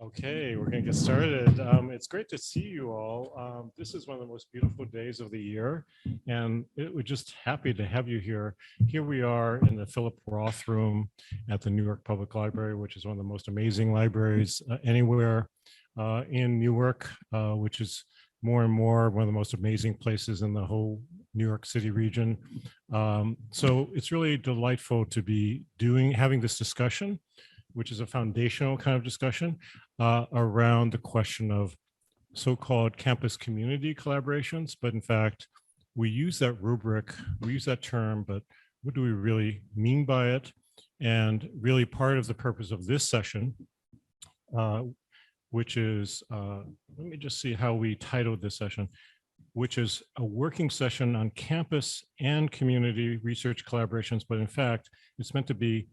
Okay, we're going to get started. It's great to see you all. This is one of the most beautiful days of the year, and we're just happy to have you here. Here we are in the Philip Roth Room at the Newark Public Library, which is one of the most amazing libraries anywhere in Newark, which is more and more one of the most amazing places in the whole New York City region. So it's really delightful to be having this discussion, which is a foundational kind of discussion around the question of so-called campus community collaborations. But in fact, we use that rubric, we use that term, but what do we really mean by it? And really part of the purpose of this session, which is, let me just see how we titled this session, which is a working session on campus and community research collaborations. But in fact, it's meant to be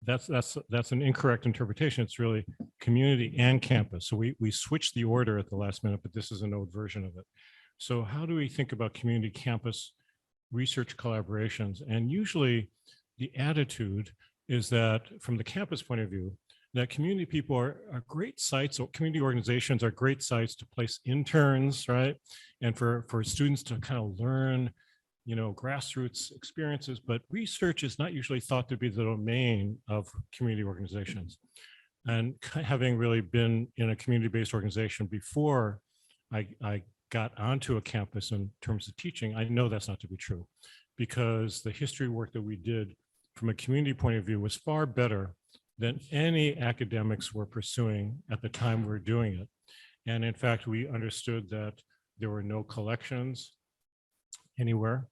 that's an incorrect interpretation. It's really community and campus. So we switched the order at the last minute, but this is an old version of it. So how do we think about community campus research collaborations? And usually the attitude is that from the campus point of view, that community people are great sites, or community organizations are great sites to place interns, right? And for students to kind of learn, grassroots experiences, but research is not usually thought to be the domain of community organizations. And having really been in a community-based organization before I got onto a campus in terms of teaching, I know that's not to be true, because the history work that we did from a community point of view was far better than any academics were pursuing at the time we were doing it. And in fact, we understood that there were no collections anywhere,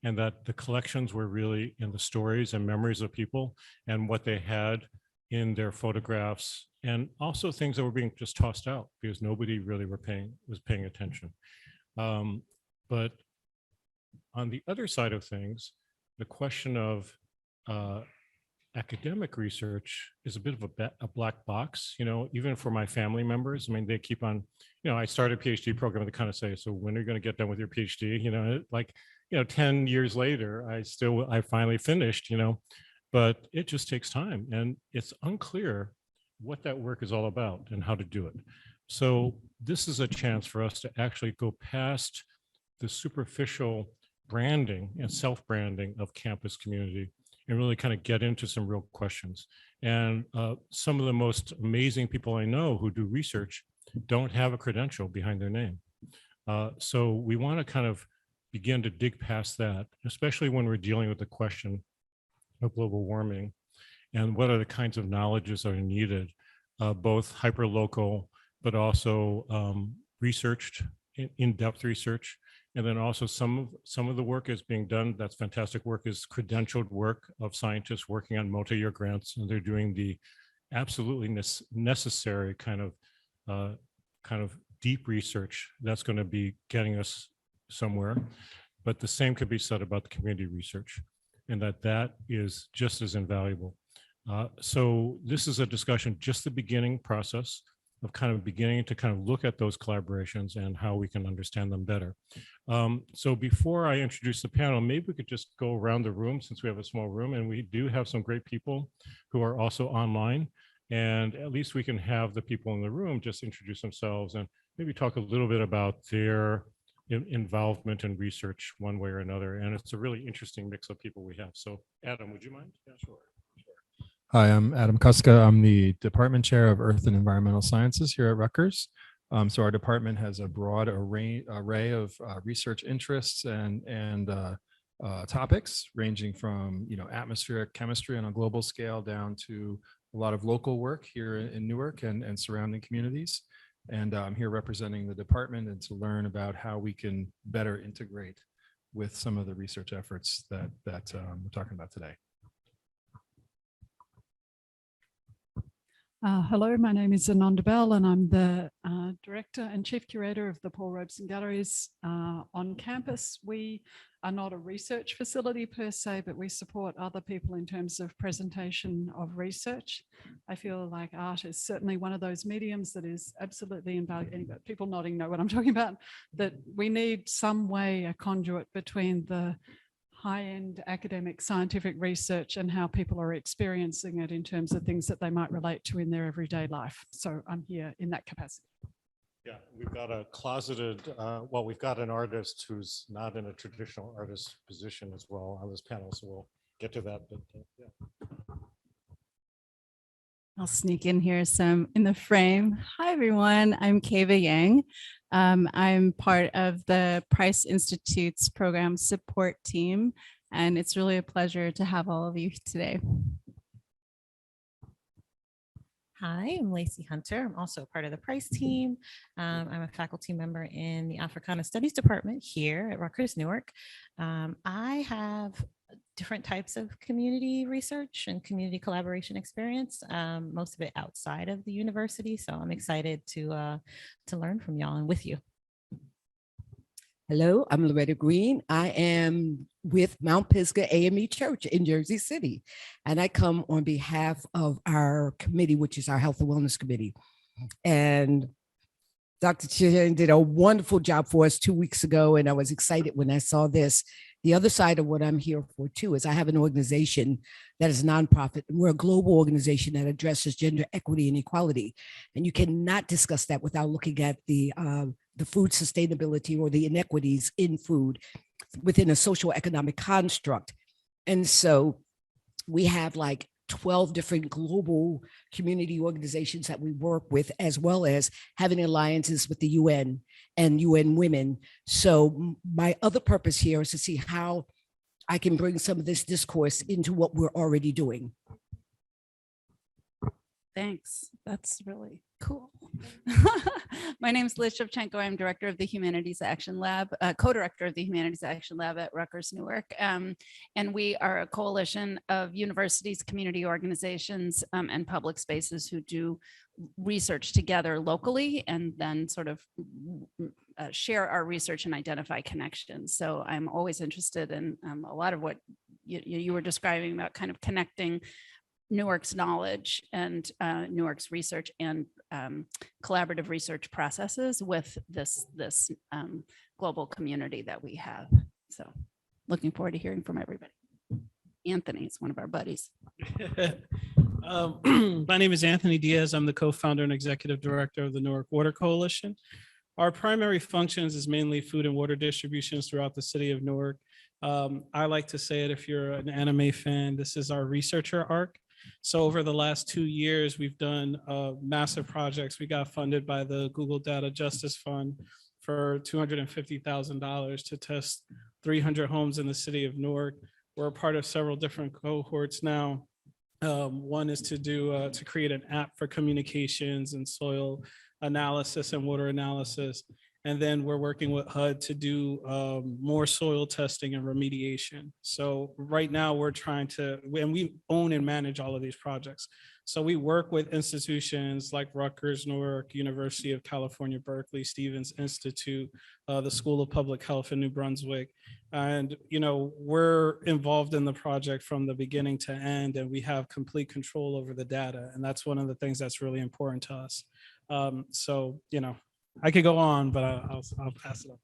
and that the collections were really in the stories and memories of people and what they had in their photographs, and also things that were being just tossed out because nobody really was paying attention. But on the other side of things, the question of academic research is a bit of a black box, even for my family members. I mean, they keep on, I started a PhD program, they kind of say, so when are you going to get done with your PhD? 10 years later, I finally finished, but it just takes time, and it's unclear what that work is all about and how to do it. So this is a chance for us to actually go past the superficial branding and self-branding of campus community and really kind of get into some real questions. And some of the most amazing people I know who do research don't have a credential behind their name. So we want to kind of begin to dig past that, especially when we're dealing with the question of global warming and what are the kinds of knowledges that are needed, both hyperlocal, but also researched, in-depth research. And then also some of the work is being done, that's fantastic work, is credentialed work of scientists working on multi-year grants, and they're doing the absolutely necessary kind of deep research that's going to be getting us somewhere. But the same could be said about the community research, and that is just as invaluable. So this is a discussion, just the beginning process of kind of beginning to kind of look at those collaborations and how we can understand them better. So before I introduce the panel, maybe we could just go around the room, since we have a small room, and we do have some great people who are also online. And at least we can have the people in the room just introduce themselves and maybe talk a little bit about their involvement in research one way or another. And it's a really interesting mix of people we have. So Adam, would you mind? Yeah, sure. Hi, I'm Adam Kuska. I'm the Department Chair of Earth and Environmental Sciences here at Rutgers. So our department has a broad array of research interests and topics, ranging from atmospheric chemistry on a global scale down to a lot of local work here in Newark and surrounding communities. And I'm here representing the department and to learn about how we can better integrate with some of the research efforts that we're talking about today. Hello, my name is Ananda Bell, and I'm the Director and Chief Curator of the Paul Robeson Galleries on campus. We are not a research facility per se, but we support other people in terms of presentation of research. I feel like art is certainly one of those mediums that is absolutely invaluable. People nodding know what I'm talking about, that we need some way, a conduit between the high-end academic scientific research and how people are experiencing it in terms of things that they might relate to in their everyday life. So I'm here in that capacity. Yeah, we've got a closeted, well, we've got an artist who's not in a traditional artist position as well on this panel, so we'll get to that. But yeah. I'll sneak in here some in the frame. Hi, everyone. I'm Keva Yang. I'm part of the Price Institute's program support team, and it's really a pleasure to have all of you today. Hi, I'm Lacey Hunter. I'm also a part of the Price team. I'm a faculty member in the Africana Studies department here at Rutgers-Newark. I have different types of community research and community collaboration experience, most of it outside of the university. So I'm excited to learn from y'all and with you. Hello, I'm Loretta Green. I am with Mount Pisgah AME Church in Jersey City, and I come on behalf of our committee, which is our Health and Wellness Committee. And Dr. Chen did a wonderful job for us 2 weeks ago, and I was excited when I saw this. The other side of what I'm here for too is I have an organization that is a nonprofit. We're a global organization that addresses gender equity and equality, and you cannot discuss that without looking at the food sustainability or the inequities in food within a social economic construct. And so we have like 12 different global community organizations that we work with, as well as having alliances with the UN and UN Women. So my other purpose here is to see how I can bring some of this discourse into what we're already doing. Thanks. That's really cool. My name is Liz Chapchenko. I'm director of the Humanities Action Lab, co-director of the Humanities Action Lab at Rutgers-Newark. And we are a coalition of universities, community organizations, and public spaces who do research together locally and then sort of share our research and identify connections. So I'm always interested in a lot of what you were describing about kind of connecting Newark's knowledge and Newark's research and collaborative research processes with this global community that we have. So looking forward to hearing from everybody. Anthony is one of our buddies. My name is Anthony Diaz. I'm the co-founder and executive director of the Newark Water Coalition. Our primary functions is mainly food and water distributions throughout the city of Newark. I like to say it, if you're an anime fan, this is our researcher arc. So over the last 2 years, we've done massive projects. We got funded by the Google Data Justice Fund for $250,000 to test 300 homes in the city of Newark. We're a part of several different cohorts now. One is to create an app for communications and soil analysis and water analysis. And then we're working with HUD to do more soil testing and remediation. So right now we're trying to, and we own and manage all of these projects. So we work with institutions like Rutgers, Newark, University of California, Berkeley, Stevens Institute, the School of Public Health in New Brunswick. And, we're involved in the project from the beginning to end, and we have complete control over the data. And that's one of the things that's really important to us. So, I could go on, but I'll pass it on.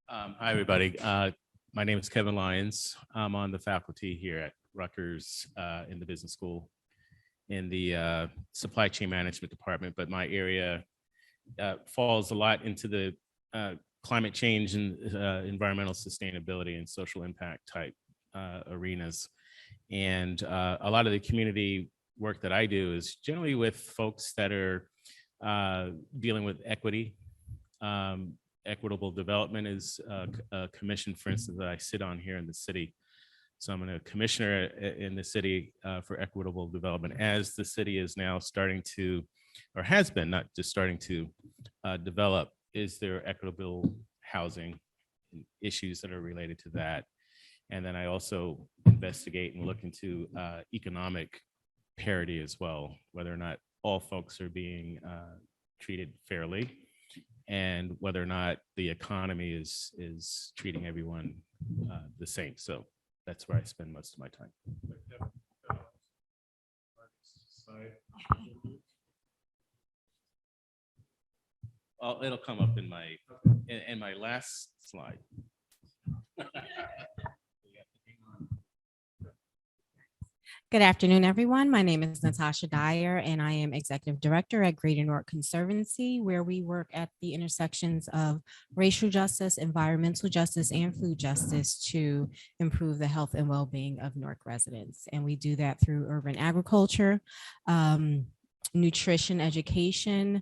Hi, everybody. My name is Kevin Lyons. I'm on the faculty here at Rutgers in the business school in the supply chain management department, but my area falls a lot into the climate change and environmental sustainability and social impact type arenas. And a lot of the community work that I do is generally with folks that are dealing with equity. Equitable development is a commission, for instance, that I sit on here in the city. So I'm a commissioner in the city for equitable development, as the city is now starting to, or has been, not just starting to develop, is there equitable housing issues that are related to that. And then I also investigate and look into economic parity as well, whether or not all folks are being treated fairly, and whether or not the economy is treating everyone the same. So that's where I spend most of my time. Well, it'll come up in my last slide. Good afternoon, everyone. My name is Natasha Dyer, and I am Executive Director at Greater Newark Conservancy, where we work at the intersections of racial justice, environmental justice, and food justice to improve the health and well-being of Newark residents. And we do that through urban agriculture, nutrition education,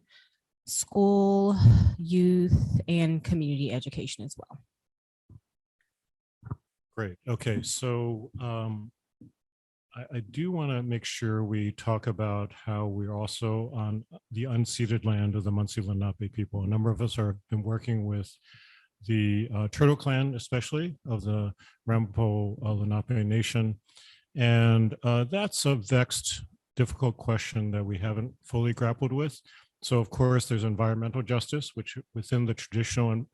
school, youth, and community education as well. Great. Okay, so I do want to make sure we talk about how we're also on the unceded land of the Munsee Lenape people. A number of us have been working with the Turtle Clan, especially of the Ramapo Lenape Nation. And that's a vexed, difficult question that we haven't fully grappled with. So of course, there's environmental justice, which within the traditional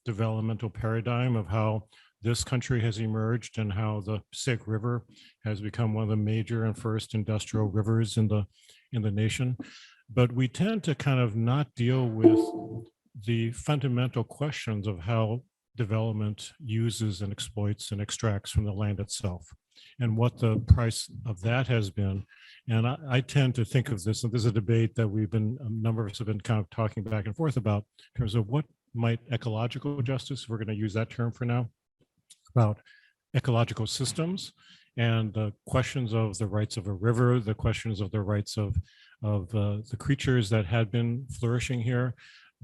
developmental paradigm of how this country has emerged and how the Passaic River has become one of the major and first industrial rivers in the nation. But we tend to kind of not deal with the fundamental questions of how development uses and exploits and extracts from the land itself and what the price of that has been. And I tend to think of this, and this is a debate that a number of us have been kind of talking back and forth about in terms of what might ecological justice, if we're going to use that term for now, about ecological systems and the questions of the rights of a river, the questions of the rights of the creatures that had been flourishing here,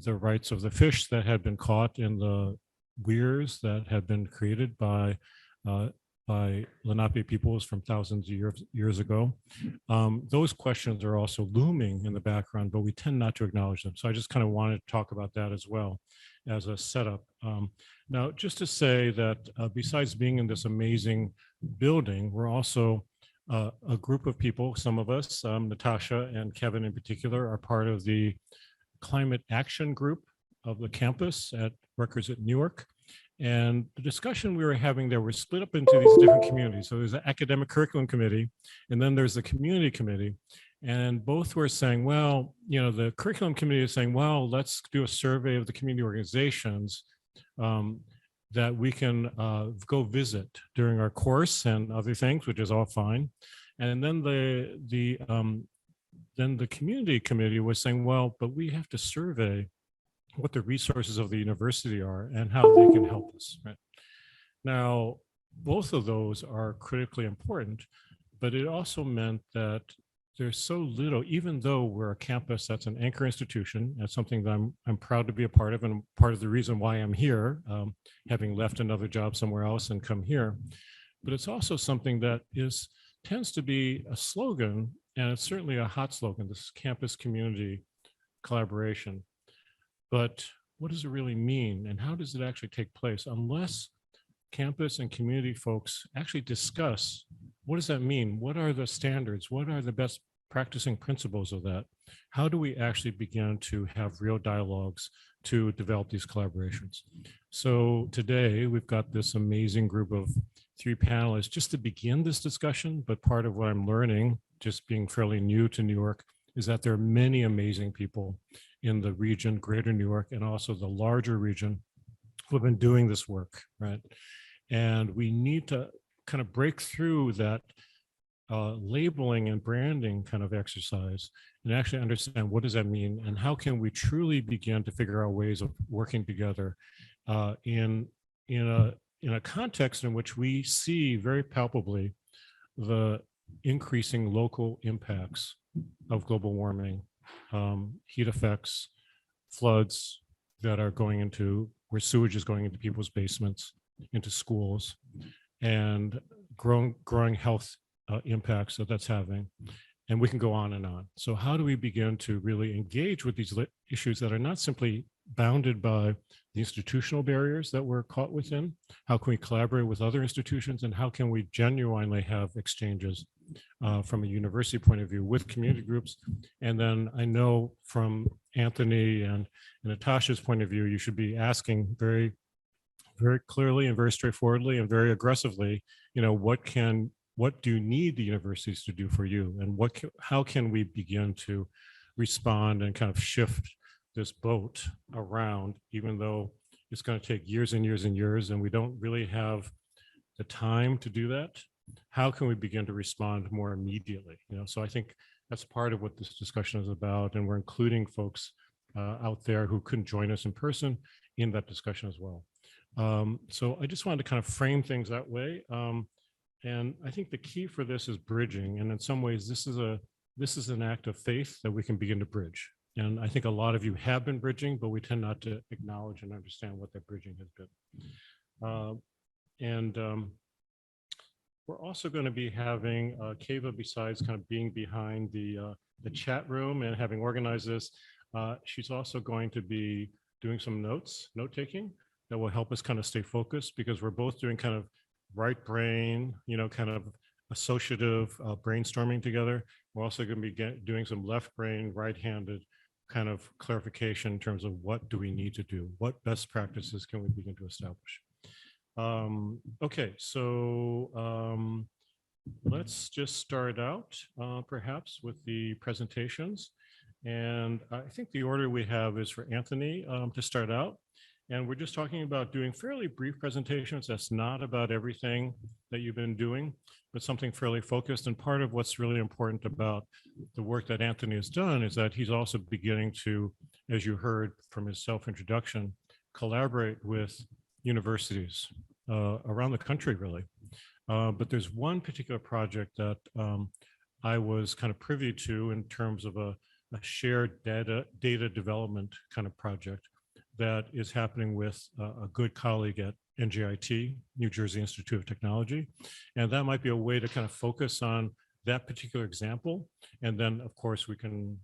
the rights of the fish that had been caught in the weirs that had been created by Lenape peoples from thousands of years ago. Those questions are also looming in the background, but we tend not to acknowledge them. So I just kind of wanted to talk about that as well as a setup. Now, just to say that besides being in this amazing building, we're also a group of people, some of us, Natasha and Kevin in particular, are part of the Climate Action Group of the campus at Rutgers at Newark. And the discussion we were having there, we're split up into these different communities. So there's an academic curriculum committee, and then there's the community committee. And both were saying, well, you know, the curriculum committee is saying, well, let's do a survey of the community organizations that we can go visit during our course and other things, which is all fine. And then the community committee was saying, well, but we have to survey what the resources of the university are and how they can help us. Right? Now, both of those are critically important, but it also meant that there's so little, even though we're a campus that's an anchor institution, that's something that I'm proud to be a part of, and part of the reason why I'm here, having left another job somewhere else and come here. But it's also something that tends to be a slogan, and it's certainly a hot slogan, this campus community collaboration. But what does it really mean, and how does it actually take place unless campus and community folks actually discuss what does that mean? What are the standards? What are the best practicing principles of that? How do we actually begin to have real dialogues to develop these collaborations? So today we've got this amazing group of 3 panelists just to begin this discussion, but part of what I'm learning, just being fairly new to New York, is that there are many amazing people in the region, Greater Newark, and also the larger region who have been doing this work, right? And we need to kind of break through that labeling and branding kind of exercise and actually understand what does that mean and how can we truly begin to figure out ways of working together in a context in which we see very palpably the increasing local impacts of global warming, heat effects, floods that are going into where sewage is going into people's basements, into schools, and growing health impacts that's having. And we can go on and on. So how do we begin to really engage with these issues that are not simply bounded by the institutional barriers that we're caught within? How can we collaborate with other institutions, and how can we genuinely have exchanges from a university point of view with community groups? And then I know from Anthony and Natasha's point of view, you should be asking very clearly and very straightforwardly and very aggressively, you know, what do you need the universities to do for you, and how can we begin to respond and kind of shift this boat around, even though it's going to take years and years and years, and we don't really have the time to do that. How can we begin to respond more immediately? So I think that's part of what this discussion is about, and we're including folks out there who couldn't join us in person in that discussion as well. So I just wanted to kind of frame things that way. And I think the key for this is bridging. And in some ways, this is an act of faith that we can begin to bridge. And I think a lot of you have been bridging, but we tend not to acknowledge and understand what that bridging has been. We're also going to be having Keva, besides kind of being behind the chat room and having organized this, she's also going to be doing some note taking that will help us kind of stay focused, because we're both doing kind of right brain, kind of associative brainstorming together. We're also going to be doing some left brain, right-handed kind of clarification in terms of what do we need to do? What best practices can we begin to establish? Okay, so let's just start out perhaps with the presentations. And I think the order we have is for Anthony to start out. And we're just talking about doing fairly brief presentations. That's not about everything that you've been doing, but something fairly focused. And part of what's really important about the work that Anthony has done is that he's also beginning to, as you heard from his self-introduction, collaborate with universities around the country, really. But there's one particular project that I was kind of privy to in terms of a shared data development kind of project that is happening with a good colleague at NJIT, New Jersey Institute of Technology. And that might be a way to kind of focus on that particular example. And then, of course, we can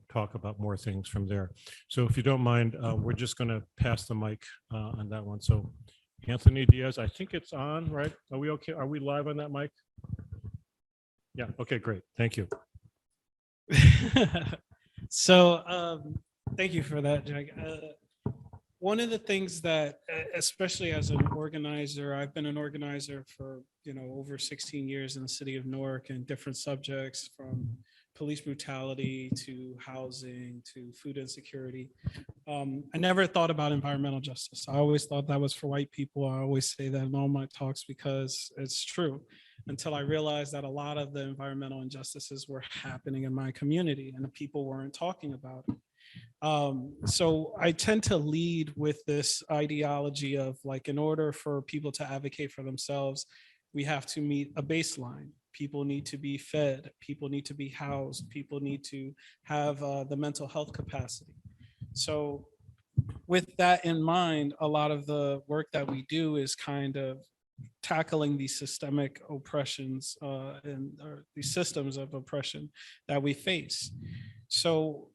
talk about more things from there. So if you don't mind, we're just going to pass the mic on that one. So Anthony Diaz, I think it's on, right? Are we okay? Are we live on that mic? Yeah, okay, great. Thank you. So thank you for that, Jack. One of the things that, especially as an organizer, I've been an organizer for, over 16 years in the city of Newark, and different subjects from police brutality to housing to food insecurity. I never thought about environmental justice. I always thought that was for white people. I always say that in all my talks because it's true, until I realized that a lot of the environmental injustices were happening in my community and the people weren't talking about it. So I tend to lead with this ideology of, like, in order for people to advocate for themselves, we have to meet a baseline. People need to be fed, people need to be housed, people need to have the mental health capacity. So with that in mind, a lot of the work that we do is kind of tackling these systemic oppressions or these systems of oppression that we face. So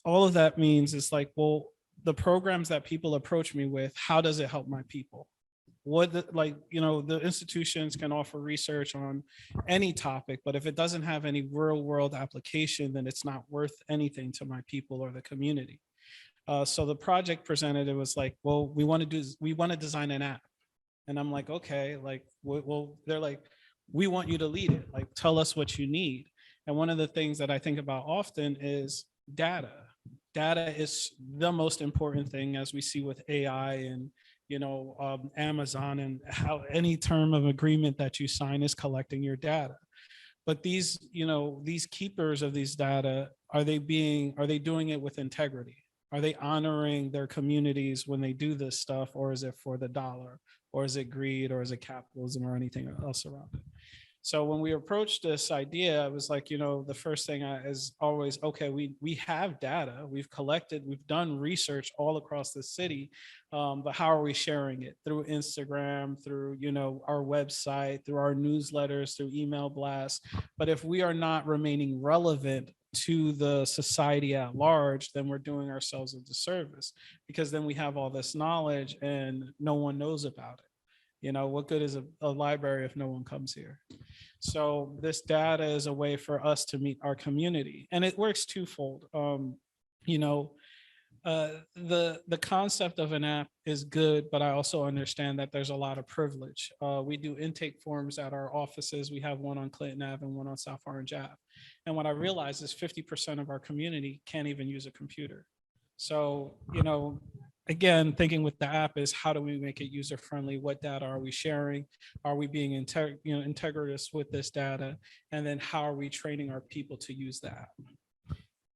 all of that means is like, well, the programs that people approach me with, how does it help my people? The institutions can offer research on any topic, but if it doesn't have any real world application, then it's not worth anything to my people or the community. So the project presented, it was like, well, we want to design an app. And I'm like, okay, well, they're like, we want you to lead it. Like, tell us what you need. And one of the things that I think about often is data. Data is the most important thing, as we see with AI and Amazon, and how any term of agreement that you sign is collecting your data. But these keepers of these data, are they doing it with integrity? Are they honoring their communities when they do this stuff, or is it for the dollar, or is it greed, or is it capitalism, or anything else around it? So when we approached this idea, I was like, the first thing is always, okay, we have data, we've collected, we've done research all across the city, but how are we sharing it? Through Instagram, through, our website, through our newsletters, through email blasts. But if we are not remaining relevant to the society at large, then we're doing ourselves a disservice, because then we have all this knowledge and no one knows about it. What good is a library if no one comes here? So this data is a way for us to meet our community, and it works twofold. The concept of an app is good, but I also understand that there's a lot of privilege. We do intake forms at our offices. We have one on Clinton Ave and one on South Orange Ave. And what I realized is 50% of our community can't even use a computer. So, again, thinking with the app is how do we make it user friendly? What data are we sharing? Are we being integritous with this data? And then how are we training our people to use the app?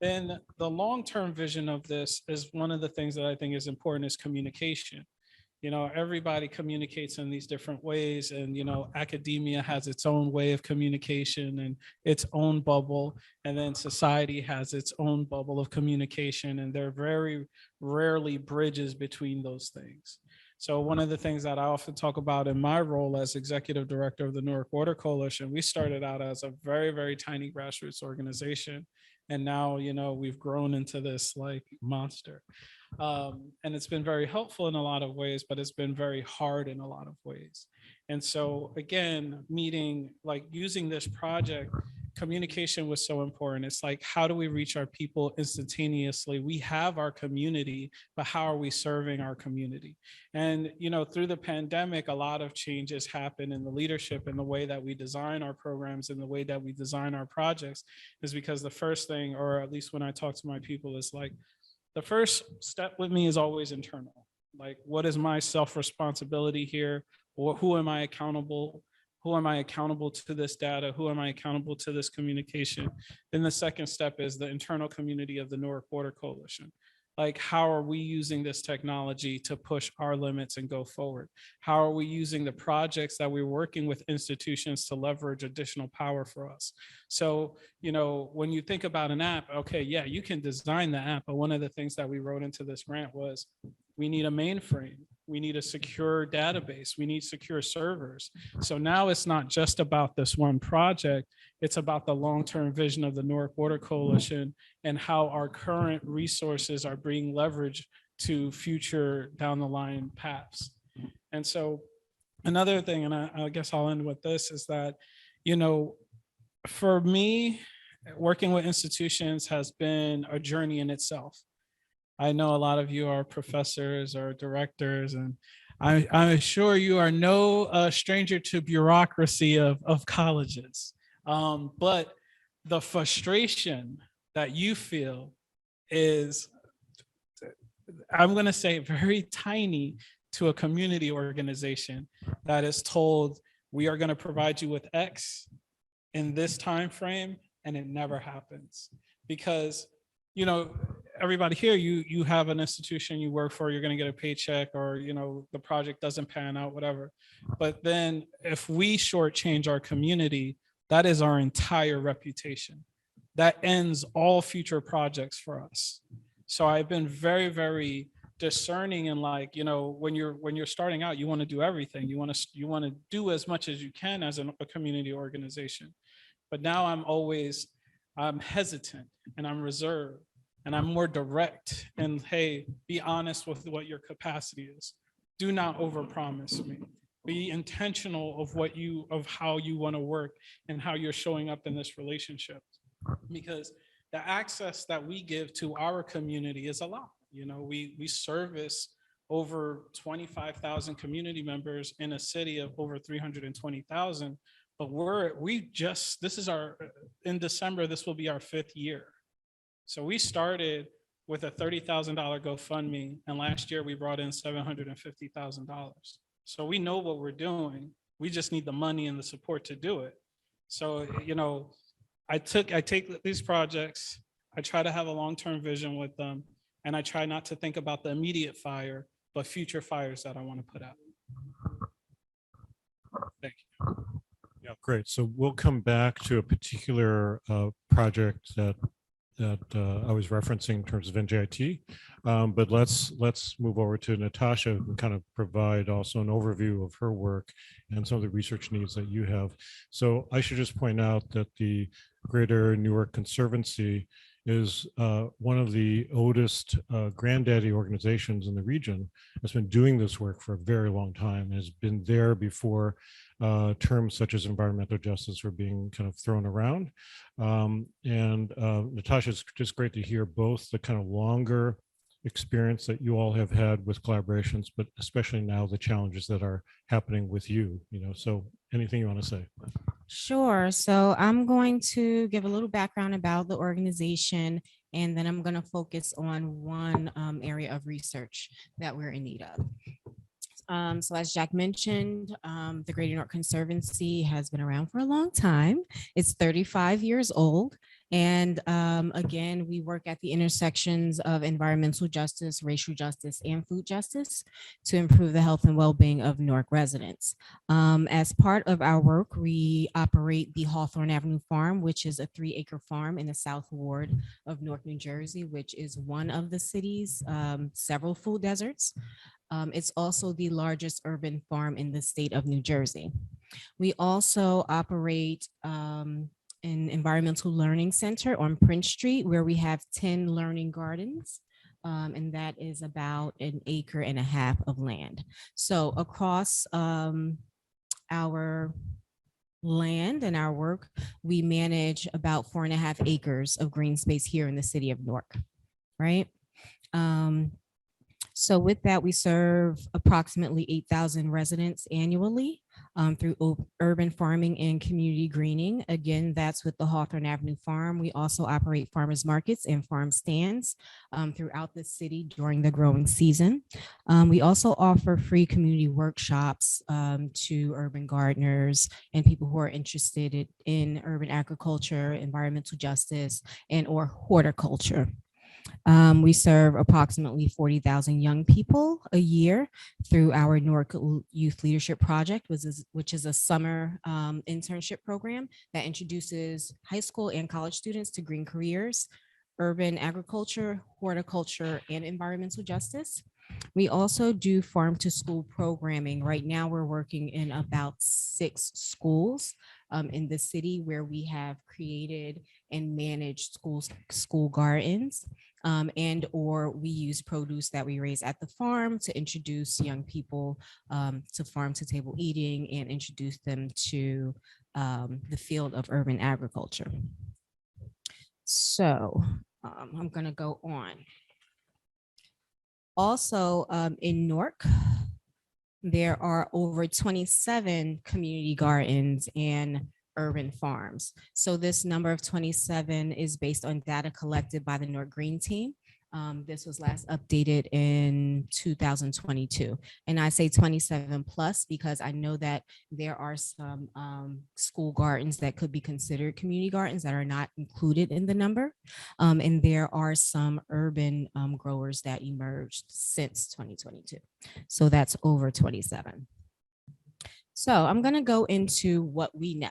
Then the long-term vision of this is one of the things that I think is important is communication. Everybody communicates in these different ways, and academia has its own way of communication and its own bubble, and then society has its own bubble of communication, and there are very rarely bridges between those things. So one of the things that I often talk about in my role as executive director of the Newark Water Coalition, we started out as a very, very tiny grassroots organization, and now we've grown into this like monster. And it's been very helpful in a lot of ways, but it's been very hard in a lot of ways. And so again, using this project, communication was so important. It's like, how do we reach our people instantaneously? We have our community, but how are we serving our community? And, through the pandemic, a lot of changes happen in the leadership and the way that we design our programs and the way that we design our projects, is because the first thing, or at least when I talk to my people, is like, the first step with me is always internal. Like, what is my self-responsibility here? Or who am I accountable? Who am I accountable to this data? Who am I accountable to this communication? Then the second step is the internal community of the Newark Water Coalition. Like, how are we using this technology to push our limits and go forward? How are we using the projects that we're working with institutions to leverage additional power for us? So, when you think about an app, okay, yeah, you can design the app, but one of the things that we wrote into this grant was we need a mainframe. We need a secure database. We need secure servers. So now it's not just about this one project. It's about the long-term vision of the Newark Water Coalition and how our current resources are being leveraged to future down the line paths. And so another thing, and I guess I'll end with this, is that, for me, working with institutions has been a journey in itself. I know a lot of you are professors or directors, and I'm sure you are no stranger to bureaucracy of colleges. But the frustration that you feel is, I'm going to say, very tiny to a community organization that is told, we are going to provide you with X in this time frame, and it never happens. Because everybody here, you have an institution you work for, you're going to get a paycheck, or the project doesn't pan out, whatever. But then if we shortchange our community, that is our entire reputation. That ends all future projects for us. So I've been very, very discerning, and when you're starting out, you want to do everything. You want to do as much as you can as a community organization. But now I'm hesitant, and I'm reserved, and I'm more direct, and hey, be honest with what your capacity is. Do not overpromise me. Be intentional of how you want to work and how you're showing up in this relationship, because the access that we give to our community is a lot. We service over 25,000 community members in a city of over 320,000. But in December, this will be our 5th year. So we started with a $30,000 GoFundMe, and last year we brought in $750,000. So we know what we're doing. We just need the money and the support to do it. So, I take these projects, I try to have a long-term vision with them, and I try not to think about the immediate fire, but future fires that I want to put out. Thank you. Yeah, great. So we'll come back to a particular project that I was referencing in terms of NJIT, but let's move over to Natasha, who can kind of provide also an overview of her work and some of the research needs that you have. So I should just point out that the Greater Newark Conservancy is one of the oldest granddaddy organizations in the region. Has been doing this work for a very long time, has been there before terms such as environmental justice were being kind of thrown around. And Natasha, it's just great to hear both the kind of longer experience that you all have had with collaborations, but especially now the challenges that are happening with you, so anything you want to say? Sure. So I'm going to give a little background about the organization And then I'm going to focus on one area of research that we're in need of. So as Jack mentioned, the Greater Newark Conservancy has been around for a long time. It's 35 years old. And again, we work at the intersections of environmental justice, racial justice, and food justice to improve the health and well-being of Newark residents. As part of our work, we operate the Hawthorne Avenue Farm, which is a 3-acre farm in the South Ward of Newark, New Jersey, which is one of the city's several food deserts. It's also the largest urban farm in the state of New Jersey. We also operate an environmental learning center on Prince Street, where we have 10 learning gardens. And that is about 1.5 acres of land. So across our land and our work, we manage about 4.5 acres of green space here in the city of Newark, right? So with that, we serve approximately 8,000 residents annually through urban farming and community greening. Again, that's with the Hawthorne Avenue Farm. We also operate farmers markets and farm stands throughout the city during the growing season. We also offer free community workshops to urban gardeners and people who are interested in urban agriculture, environmental justice, and or horticulture. We serve approximately 40,000 young people a year through our Newark Youth Leadership Project, which is a summer internship program that introduces high school and college students to green careers, urban agriculture, horticulture, and environmental justice. We also do farm to school programming. Right now, we're working in about 6 schools in the city where we have created and managed school gardens. And or we use produce that we raise at the farm to introduce young people to farm to table eating and introduce them to the field of urban agriculture. So I'm going to go on. Also in Newark, there are over 27 community gardens and urban farms. So this number of 27 is based on data collected by the Newark Green Team. This was last updated in 2022. And I say 27 plus because I know that there are some school gardens that could be considered community gardens that are not included in the number. And there are some urban growers that emerged since 2022. So that's over 27. So I'm going to go into what we know.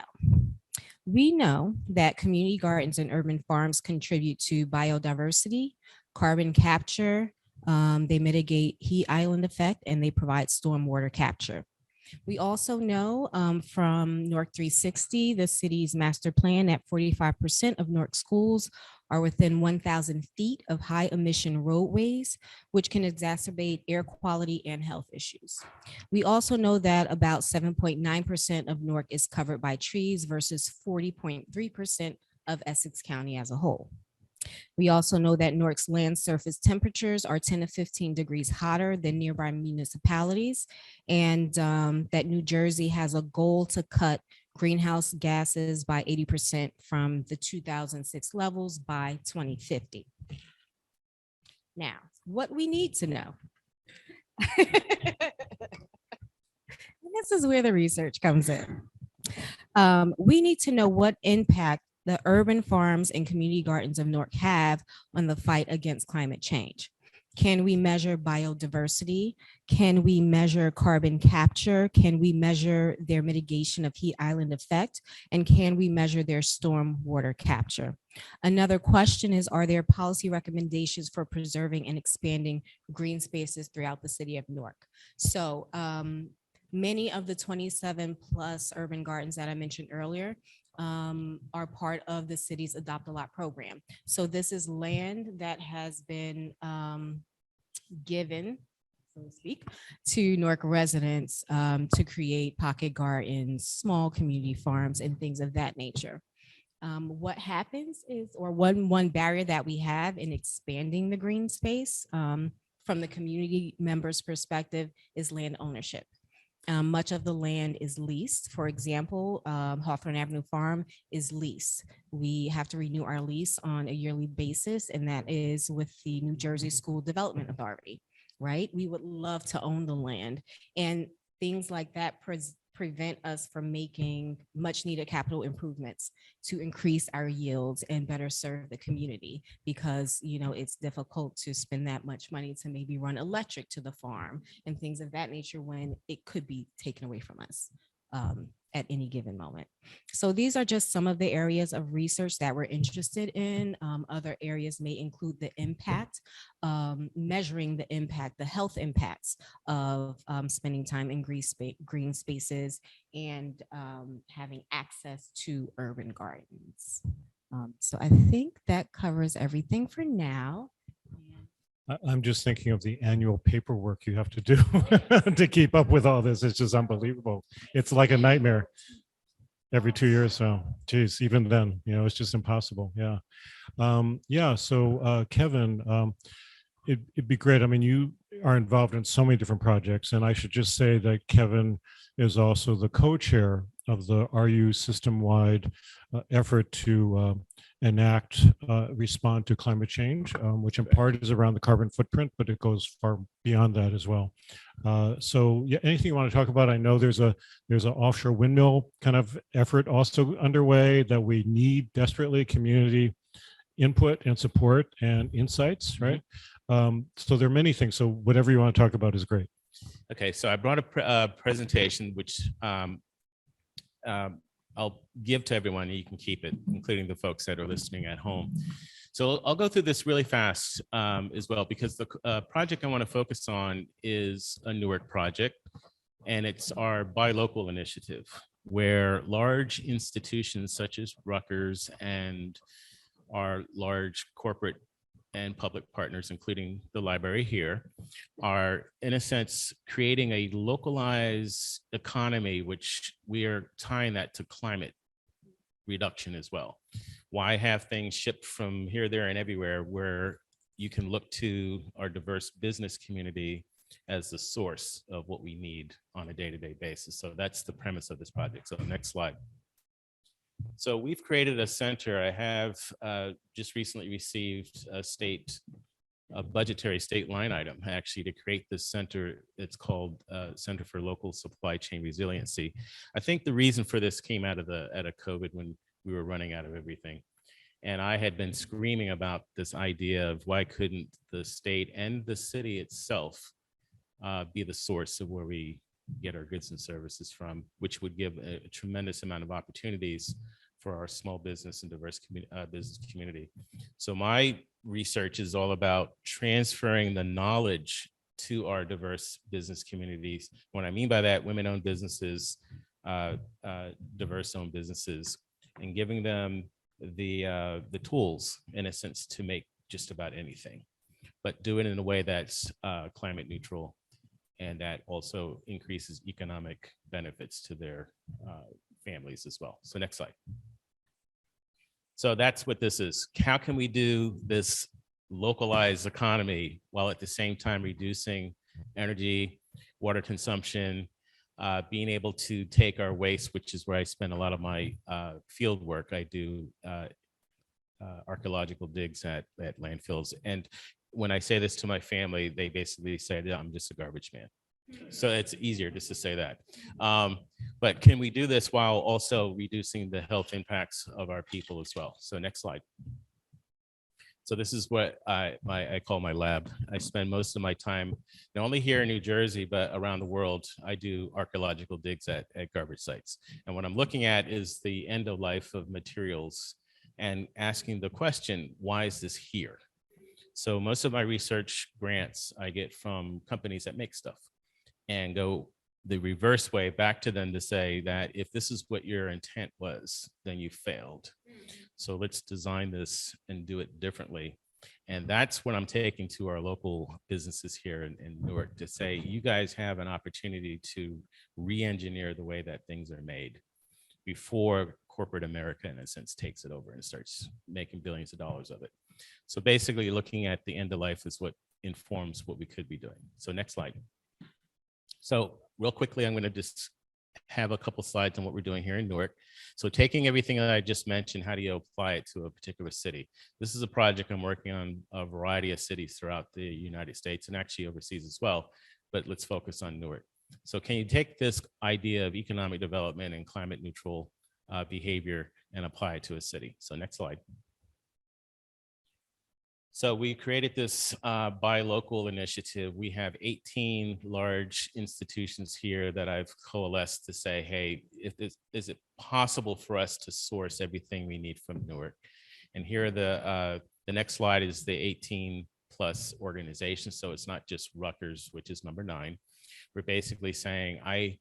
We know that community gardens and urban farms contribute to biodiversity, carbon capture, they mitigate heat island effect, and they provide stormwater capture. We also know from Newark 360, the city's master plan, that 45% of Newark schools are within 1,000 feet of high emission roadways, which can exacerbate air quality and health issues. We also know that about 7.9% of Newark is covered by trees versus 40.3% of Essex County as a whole. We also know that Newark's land surface temperatures are 10 to 15 degrees hotter than nearby municipalities, and that New Jersey has a goal to cut greenhouse gases by 80% from the 2006 levels by 2050. Now, what we need to know. This is where the research comes in. We need to know what impact the urban farms and community gardens of Newark have on the fight against climate change. Can we measure biodiversity? Can we measure carbon capture? Can we measure their mitigation of heat island effect? And can we measure their storm water capture? Another question is, are there policy recommendations for preserving and expanding green spaces throughout the city of Newark? So many of the 27 plus urban gardens that I mentioned earlier are part of the city's Adopt a Lot program. So this is land that has been given, so to speak, to Newark residents to create pocket gardens, small community farms, and things of that nature. What happens is, or one barrier that we have in expanding the green space from the community members' perspective is land ownership. Much of the land is leased. For example, Hawthorne Avenue Farm is leased. We have to renew our lease on a yearly basis, and that is with the New Jersey School Development Authority, right? We would love to own the land, and things like that prevent us from making much needed capital improvements to increase our yields and better serve the community, because it's difficult to spend that much money to maybe run electric to the farm and things of that nature when it could be taken away from us at any given moment. So these are just some of the areas of research that we're interested in. Other areas may include the impact, measuring the impact, the health impacts of spending time in green spaces, and having access to urban gardens. So I think that covers everything for now. I'm just thinking of the annual paperwork you have to do to keep up with all this. It's just unbelievable. It's like a nightmare every 2 years. So, geez, even then, it's just impossible. Yeah. So Kevin, it'd be great. I mean, you are involved in so many different projects, and I should just say that Kevin is also the co-chair of the RU system-wide effort to respond to climate change, which in part is around the carbon footprint, but it goes far beyond that as well. So yeah, anything you want to talk about? I know there's an offshore windmill kind of effort also underway that we need desperately, community input and support and insights, right? So there are many things. So whatever you want to talk about is great. Okay, so I brought a presentation which I'll give to everyone, and you can keep it, including the folks that are listening at home. So I'll go through this really fast as well, because the project I want to focus on is a Newark project, and it's our Buy Local initiative, where large institutions such as Rutgers and our large corporate and public partners, including the library here, are in a sense creating a localized economy, which we are tying that to climate reduction as well. Why have things shipped from here, there, and everywhere, where you can look to our diverse business community as the source of what we need on a day-to-day basis? So that's the premise of this project. So next slide. So we've created a center. I have just recently received a budgetary state line item actually to create this center. It's called Center for Local Supply Chain Resiliency. I think the reason for this came out of COVID, when we were running out of everything. And I had been screaming about this idea of why couldn't the state and the city itself be the source of where we get our goods and services from, which would give a tremendous amount of opportunities for our small business and diverse business community. So my research is all about transferring the knowledge to our diverse business communities. What I mean by that, women-owned businesses, diverse-owned businesses, and giving them the tools, in a sense, to make just about anything, but do it in a way that's climate neutral, and that also increases economic benefits to their families as well. So next slide. So that's what this is. How can we do this localized economy while at the same time reducing energy, water consumption, being able to take our waste, which is where I spend a lot of my field work. I do archaeological digs at landfills. And when I say this to my family, they basically say, yeah, I'm just a garbage man. So it's easier just to say that. But can we do this while also reducing the health impacts of our people as well? So next slide. So this is what I call my lab. I spend most of my time, not only here in New Jersey, but around the world. I do archaeological digs at garbage sites. And what I'm looking at is the end of life of materials and asking the question, why is this here? So most of my research grants I get from companies that make stuff, and go the reverse way back to them to say that if this is what your intent was, then you failed. So let's design this and do it differently. And that's what I'm taking to our local businesses here in Newark, to say, you guys have an opportunity to re-engineer the way that things are made before corporate America, in a sense, takes it over and starts making billions of dollars of it. So basically looking at the end of life is what informs what we could be doing. So next slide. So real quickly, I'm going to just have a couple slides on what we're doing here in Newark. So taking everything that I just mentioned, how do you apply it to a particular city? This is a project I'm working on a variety of cities throughout the United States and actually overseas as well, but let's focus on Newark. So can you take this idea of economic development and climate neutral behavior and apply it to a city? So next slide. So we created this buy local initiative. We have 18 large institutions here that I've coalesced to say, hey, is it possible for us to source everything we need from Newark? And here are the next slide is the 18 plus organizations. So it's not just Rutgers, which is number 9. We're basically saying, I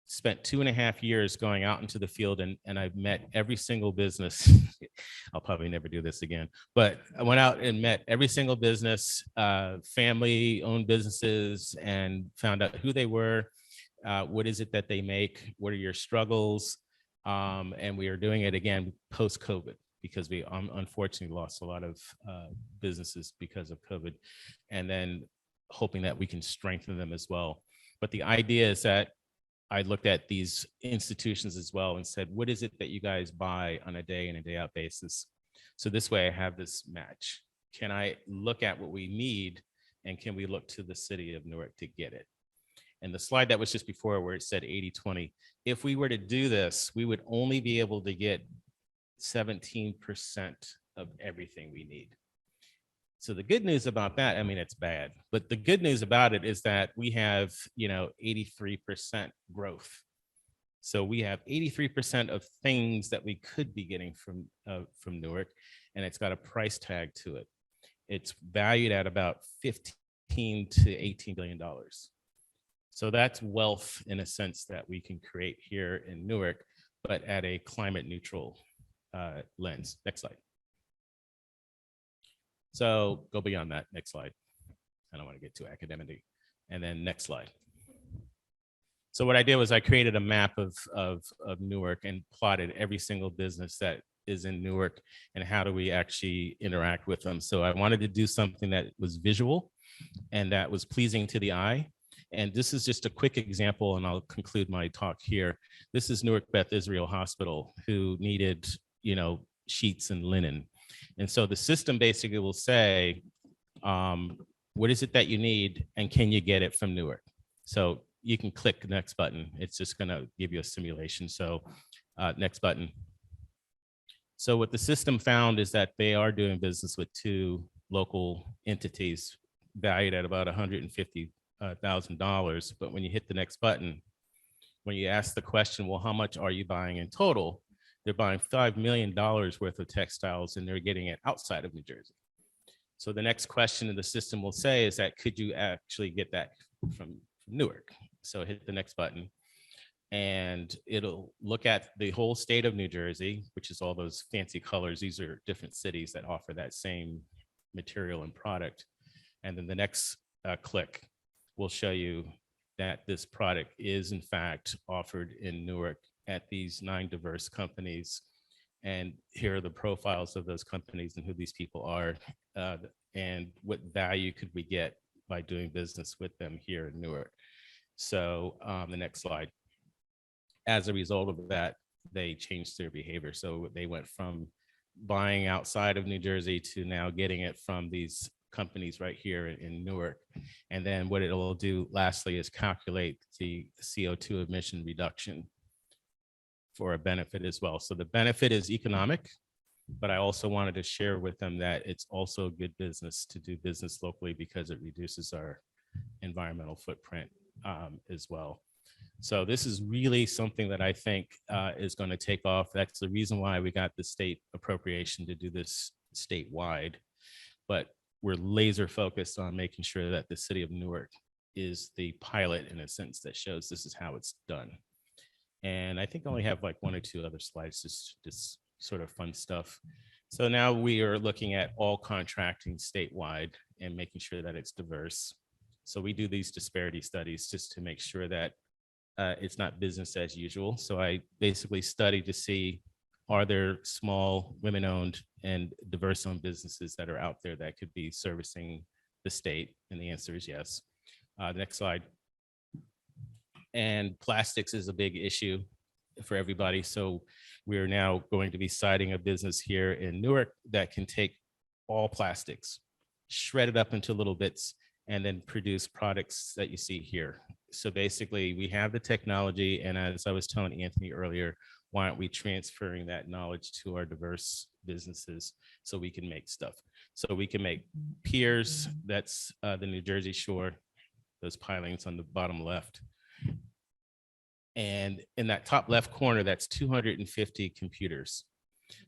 spent 2.5 years going out into the field and I've met every single business. I'll probably never do this again, but I went out and met every single business, family owned businesses, and found out who they were, what is it that they make, what are your struggles, and we are doing it again post-COVID because we unfortunately lost a lot of businesses because of COVID, and then hoping that we can strengthen them as well. But the idea is that I looked at these institutions as well and said, what is it that you guys buy on a day in and day out basis? So this way I have this match. Can I look at what we need and can we look to the city of Newark to get it? And the slide that was just before where it said 80-20, if we were to do this, we would only be able to get 17% of everything we need. So the good news about that, I mean, it's bad, but the good news about it is that we have, 83% growth. So we have 83% of things that we could be getting from Newark, and it's got a price tag to it. It's valued at about $15 to $18 billion. So that's wealth in a sense that we can create here in Newark, but at a climate neutral lens. Next slide. So go beyond that. Next slide. I don't want to get too academic. And then next slide. So what I did was I created a map of Newark and plotted every single business that is in Newark and how do we actually interact with them. So I wanted to do something that was visual and that was pleasing to the eye. And this is just a quick example, and I'll conclude my talk here. This is Newark Beth Israel Hospital, who needed, sheets and linen. And so the system basically will say, what is it that you need and can you get it from Newark? So you can click the next button. It's just going to give you a simulation. So next button. So what the system found is that they are doing business with 2 local entities valued at about $150,000. But when you hit the next button, when you ask the question, well, how much are you buying in total? They're buying $5 million worth of textiles and they're getting it outside of New Jersey. So the next question in the system will say is that, could you actually get that from Newark? So hit the next button and it'll look at the whole state of New Jersey, which is all those fancy colors. These are different cities that offer that same material and product. And then the next click will show you that this product is in fact offered in Newark at these 9 diverse companies. And here are the profiles of those companies and who these people are, and what value could we get by doing business with them here in Newark. So the next slide. As a result of that, they changed their behavior. So they went from buying outside of New Jersey to now getting it from these companies right here in Newark. And then what it'll do lastly is calculate the CO2 emission reduction for a benefit as well. So the benefit is economic, but I also wanted to share with them that it's also good business to do business locally because it reduces our environmental footprint as well. So this is really something that I think is going to take off. That's the reason why we got the state appropriation to do this statewide, but we're laser focused on making sure that the city of Newark is the pilot in a sense that shows this is how it's done. And I think I only have like 1 or 2 other slides, just sort of fun stuff. So now we are looking at all contracting statewide and making sure that it's diverse. So we do these disparity studies just to make sure that it's not business as usual. So I basically study to see, are there small women-owned and diverse-owned businesses that are out there that could be servicing the state? And the answer is yes. Next slide. and plastics is a big issue for everybody. So we're now going to be citing a business here in Newark that can take all plastics, shred it up into little bits, and then produce products that you see here. So basically, we have the technology, and as I was telling Anthony earlier, why aren't we transferring that knowledge to our diverse businesses so we can make stuff? So we can make piers, that's the New Jersey shore, those pilings on the bottom left. And in that top left corner, that's 250 computers.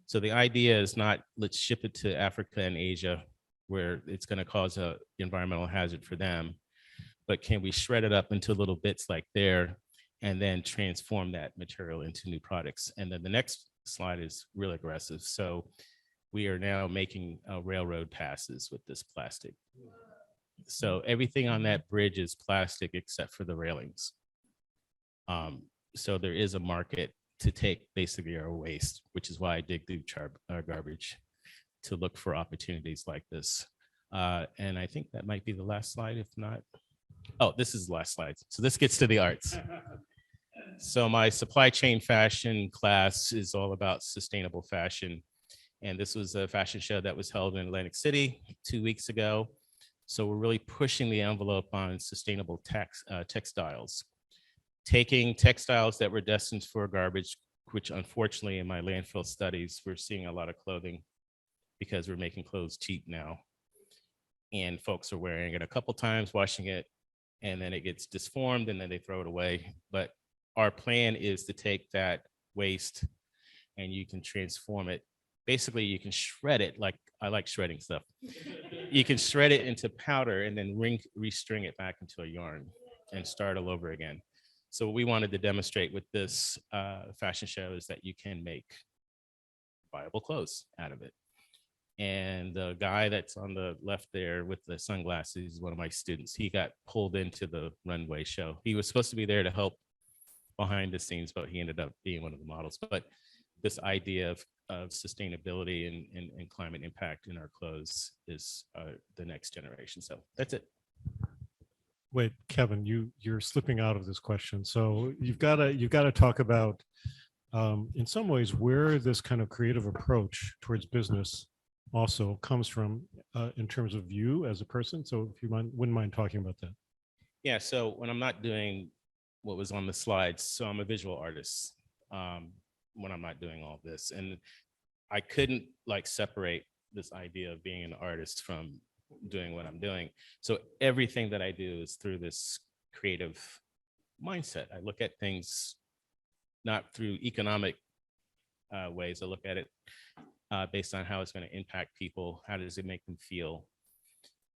So the idea is not, let's ship it to Africa and Asia, where it's going to cause an environmental hazard for them, but can we shred it up into little bits like there and then transform that material into new products? And then the next slide is real aggressive. So we are now making railroad passes with this plastic. So everything on that bridge is plastic except for the railings. So there is a market to take basically our waste, which is why I dig through our garbage to look for opportunities like this. And I think that might be the last slide, if not. Oh, this is the last slide. So this gets to the arts. So my supply chain fashion class is all about sustainable fashion. And this was a fashion show that was held in Atlantic City 2 weeks ago. So we're really pushing the envelope on sustainable textiles, taking textiles that were destined for garbage, which unfortunately in my landfill studies, we're seeing a lot of clothing because we're making clothes cheap now. And folks are wearing it a couple times, washing it, and then it gets disformed and then they throw it away. But our plan is to take that waste and you can transform it. Basically, you can shred it, like I like shredding stuff. You can shred it into powder and then restring it back into a yarn and start all over again. So what we wanted to demonstrate with this fashion show is that you can make viable clothes out of it. And the guy that's on the left there with the sunglasses is one of my students. He got pulled into the runway show. He was supposed to be there to help behind the scenes, but he ended up being one of the models. But this idea of sustainability and climate impact in our clothes is the next generation. So that's it. Wait, Kevin, you're slipping out of this question. So you've got to talk about, in some ways, where this kind of creative approach towards business also comes from in terms of you as a person. So if you wouldn't mind talking about that. Yeah, so when I'm not doing what was on the slides, so I'm a visual artist when I'm not doing all this. And I couldn't like separate this idea of being an artist from doing what I'm doing. So everything that I do is through this creative mindset. I look at things not through economic ways. I look at it based on how it's going to impact people. How does it make them feel?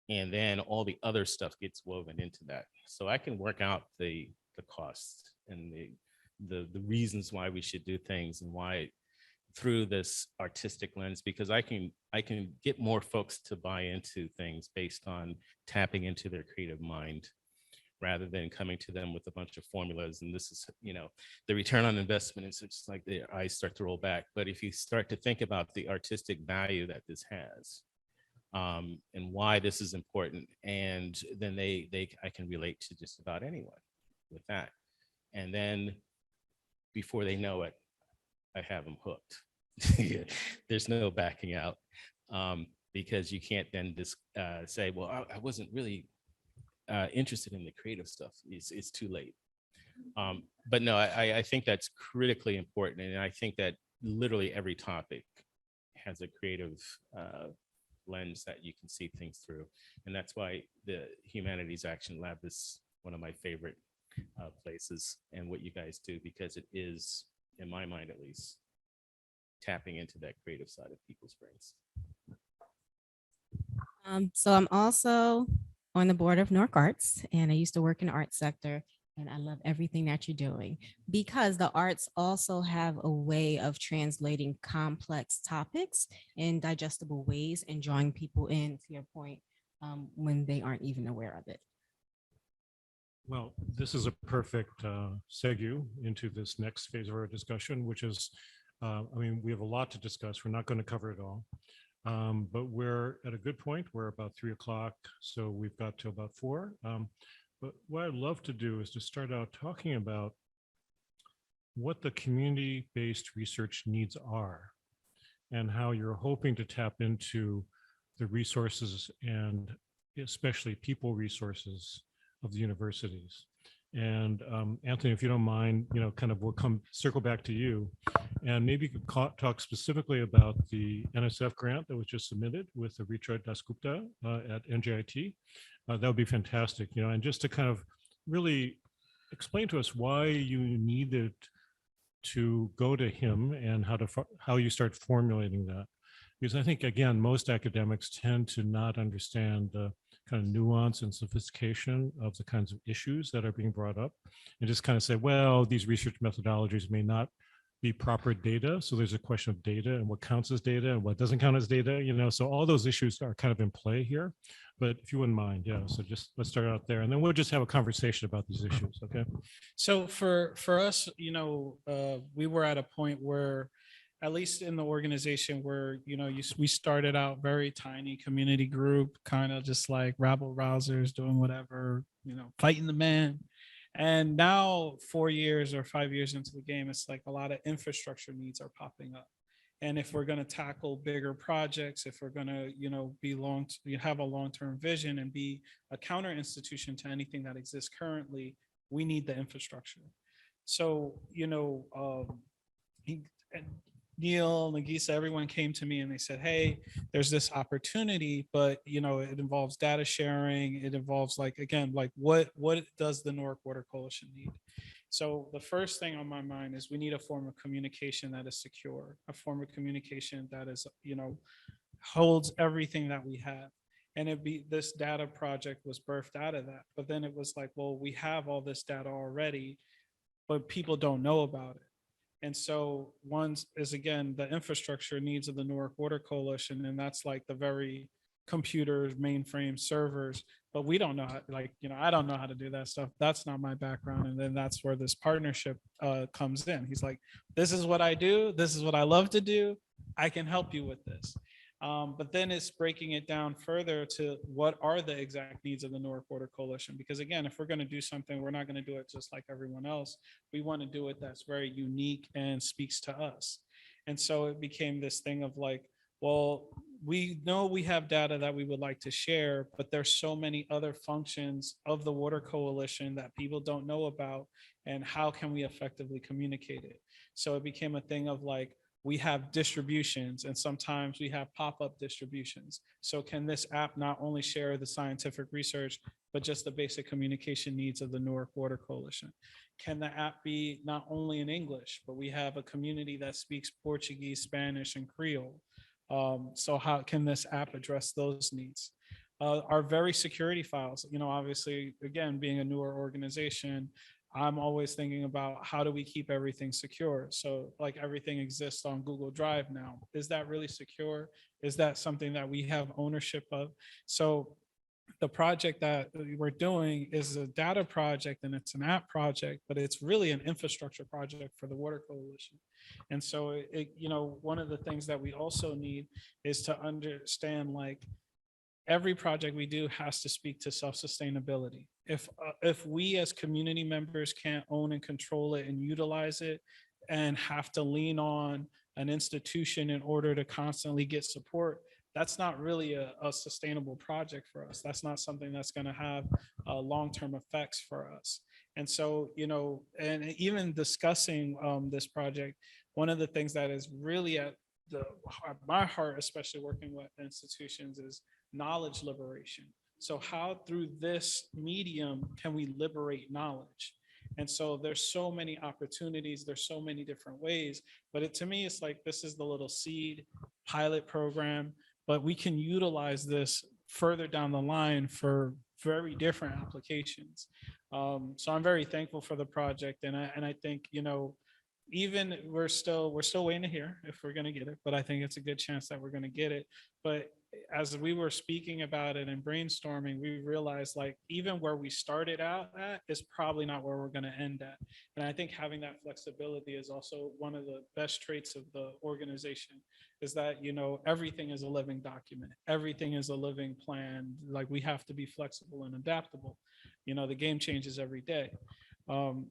And then all the other stuff gets woven into that. So I can work out the costs and the reasons why we should do things and why through this artistic lens, because I can get more folks to buy into things based on tapping into their creative mind rather than coming to them with a bunch of formulas. And this is, the return on investment is just like their eyes start to roll back. But if you start to think about the artistic value that this has and why this is important, and then I can relate to just about anyone with that. And then before they know it, I have them hooked. There's no backing out because you can't then just say, well, I wasn't really interested in the creative stuff. It's too late. But no, I think that's critically important. And I think that literally every topic has a creative lens that you can see things through. And that's why the Humanities Action Lab is one of my favorite places and what you guys do, because it is, in my mind at least, tapping into that creative side of people's brains. So I'm also on the board of Newark Arts, and I used to work in the arts sector, and I love everything that you're doing because the arts also have a way of translating complex topics in digestible ways and drawing people in, to your point, when they aren't even aware of it. Well, this is a perfect segue into this next phase of our discussion, which is, we have a lot to discuss. We're not going to cover it all, but we're at a good point. We're about 3 o'clock, so we've got till about 4. But what I'd love to do is to start out talking about what the community-based research needs are and how you're hoping to tap into the resources and especially people resources of the universities. And Anthony, if you don't mind, kind of we'll circle back to you, and maybe you could talk specifically about the NSF grant that was just submitted with the Richa Dasgupta at NJIT. That would be fantastic, and just to kind of really explain to us why you needed to go to him and how you start formulating that. Because I think, again, most academics tend to not understand the kind of nuance and sophistication of the kinds of issues that are being brought up, and just kind of say, well, these research methodologies may not be proper data. So there's a question of data and what counts as data and what doesn't count as data, so all those issues are kind of in play here. But if you wouldn't mind, so just let's start out there, and then we'll just have a conversation about these issues, okay? So for us, we were at a point where, at least in the organization where, we started out very tiny community group, kind of just like rabble rousers doing whatever, fighting the man. And now 4 years or 5 years into the game, it's like a lot of infrastructure needs are popping up. And if we're going to tackle bigger projects, if we're going to, have a long-term vision and be a counter institution to anything that exists currently, we need the infrastructure. So, Neil, Nagisa, everyone came to me and they said, hey, there's this opportunity, but it involves data sharing. It involves what does the Newark Water Coalition need? So the first thing on my mind is we need a form of communication that is secure, a form of communication that is, holds everything that we have. And this data project was birthed out of that. But then it was like, well, we have all this data already, but people don't know about it. And so one is, again, the infrastructure needs of the Newark Water Coalition. And that's like the very computers, mainframe servers, but we don't know how, I don't know how to do that stuff. That's not my background. And then that's where this partnership comes in. He's like, this is what I do. This is what I love to do. I can help you with this. But then it's breaking it down further to what are the exact needs of the Newark Water Coalition? Because again, if we're going to do something, we're not going to do it just like everyone else. We want to do it that's very unique and speaks to us. And so it became this thing of like, well, we know we have data that we would like to share, but there's so many other functions of the Water Coalition that people don't know about, and how can we effectively communicate it? So it became a thing of like, we have distributions and sometimes we have pop-up distributions. So can this app not only share the scientific research, but just the basic communication needs of the Newark Water Coalition? Can the app be not only in English, but we have a community that speaks Portuguese, Spanish, and Creole? So how can this app address those needs? Our very security files, obviously, again, being a newer organization, I'm always thinking about how do we keep everything secure? So like everything exists on Google Drive now. Is that really secure? Is that something that we have ownership of? So the project that we're doing is a data project and it's an app project, but it's really an infrastructure project for the Water Coalition. And so, one of the things that we also need is to understand like every project we do has to speak to self-sustainability. If we as community members can't own and control it and utilize it and have to lean on an institution in order to constantly get support, that's not really a sustainable project for us. That's not something that's going to have long-term effects for us. And so, and even discussing this project, one of the things that is really at my heart, especially working with institutions, is knowledge liberation. So how through this medium can we liberate knowledge? And so there's so many opportunities, there's so many different ways, but to me, it's like, this is the little seed pilot program, but we can utilize this further down the line for very different applications. So I'm very thankful for the project. And I think, even we're still waiting to hear if we're going to get it, but I think it's a good chance that we're going to get it. But as we were speaking about it and brainstorming, we realized like even where we started out at is probably not where we're going to end at. And I think having that flexibility is also one of the best traits of the organization, is that, everything is a living document. Everything is a living plan. Like we have to be flexible and adaptable. The game changes every day. And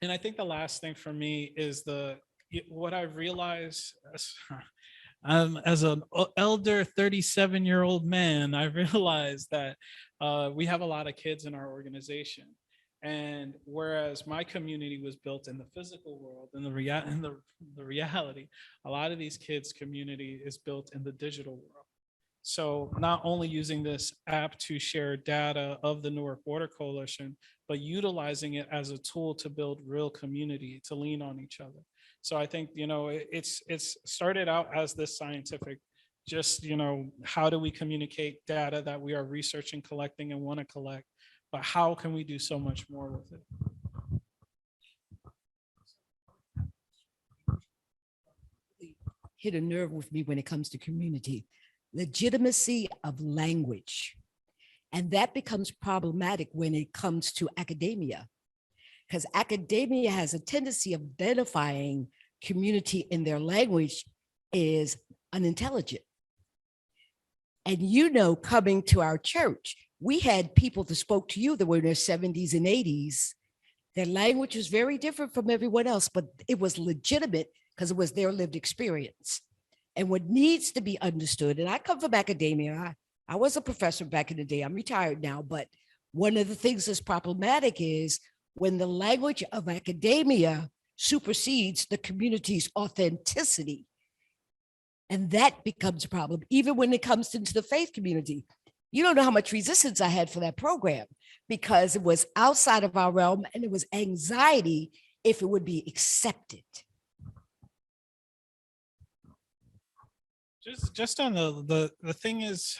I think the last thing for me is what I realized as an elder 37-year-old man, I realized that we have a lot of kids in our organization. And whereas my community was built in the physical world and the reality, a lot of these kids' community is built in the digital world. So not only using this app to share data of the Newark Water Coalition, but utilizing it as a tool to build real community, to lean on each other. So I think, it's started out as this scientific, just, how do we communicate data that we are researching, collecting, and want to collect, but how can we do so much more with it? Hit a nerve with me when it comes to community. Legitimacy of language. And that becomes problematic when it comes to academia, because academia has a tendency of identifying community in their language is unintelligent. And coming to our church, we had people that spoke to you that were in their 70s and 80s. Their language was very different from everyone else, but it was legitimate because it was their lived experience. And what needs to be understood, and I come from academia, I was a professor back in the day, I'm retired now, but one of the things that's problematic is when the language of academia supersedes the community's authenticity. And that becomes a problem, even when it comes into the faith community. You don't know how much resistance I had for that program because it was outside of our realm and it was anxiety if it would be accepted. Just on the thing is,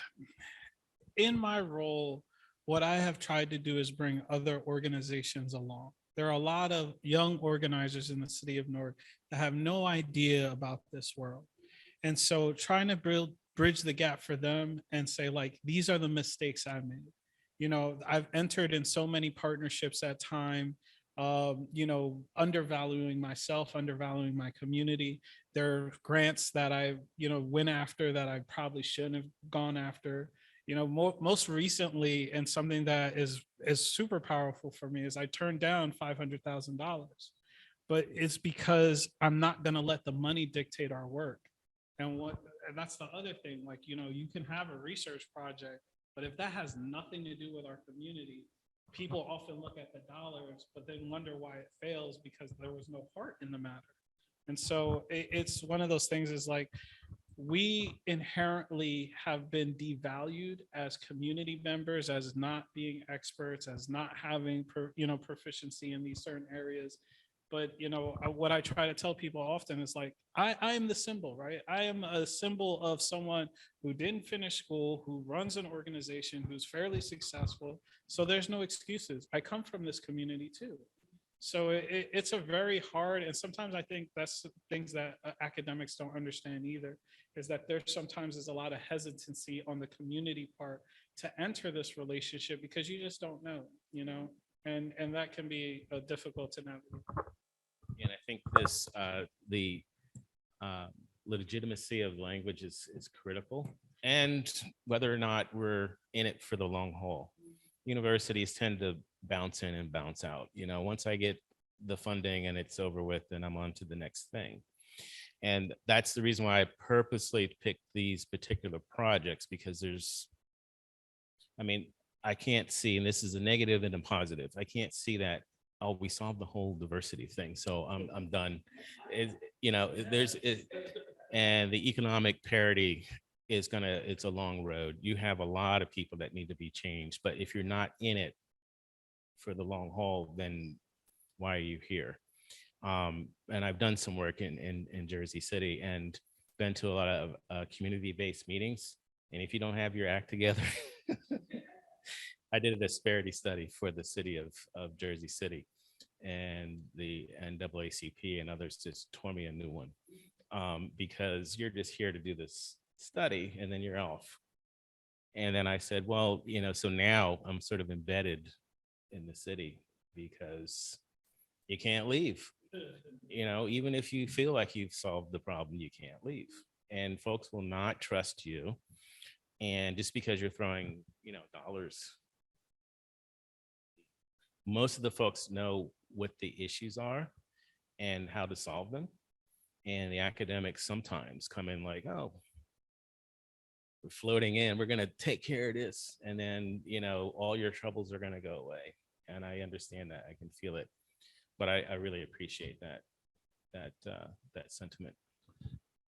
in my role, what I have tried to do is bring other organizations along. There are a lot of young organizers in the city of Newark that have no idea about this world. And so trying to bridge the gap for them and say, like, these are the mistakes I made. I've entered in so many partnerships at time, undervaluing myself, undervaluing my community. There are grants that I, went after that I probably shouldn't have gone after. Most recently, and something that is super powerful for me is I turned down $500,000, but it's because I'm not going to let the money dictate our work. And that's the other thing, like, you can have a research project, but if that has nothing to do with our community, people often look at the dollars, but then wonder why it fails because there was no heart in the matter. And so it's one of those things is like, we inherently have been devalued as community members, as not being experts, as not having, proficiency in these certain areas. But, what I try to tell people often is like, I am the symbol, right? I am a symbol of someone who didn't finish school, who runs an organization, who's fairly successful. So there's no excuses. I come from this community too. So it's a very hard, and sometimes I think that's things that academics don't understand either, is that there sometimes is a lot of hesitancy on the community part to enter this relationship because you just don't know, and that can be difficult to navigate. And I think the legitimacy of language is critical, and whether or not we're in it for the long haul. Universities tend to bounce in and bounce out. Once I get the funding and it's over with, then I'm on to the next thing. And that's the reason why I purposely picked these particular projects, because I can't see, and this is a negative and a positive, I can't see that, oh, we solved the whole diversity thing, so I'm done. And the economic parity it's a long road. You have a lot of people that need to be changed, but if you're not in it for the long haul, then why are you here? And I've done some work in Jersey City and been to a lot of community-based meetings. And if you don't have your act together, I did a disparity study for the city of Jersey City, and the NAACP and others just tore me a new one, because you're just here to do this study and then you're off. And then I said, well, so now I'm sort of embedded in the city because you can't leave. Even if you feel like you've solved the problem, you can't leave. And folks will not trust you. And just because you're throwing, dollars most of the folks know what the issues are and how to solve them. And the academics sometimes come in like, oh, we're floating in, we're going to take care of this. And then, you know, all your troubles are going to go away. And I understand that, I can feel it, but I really appreciate that sentiment.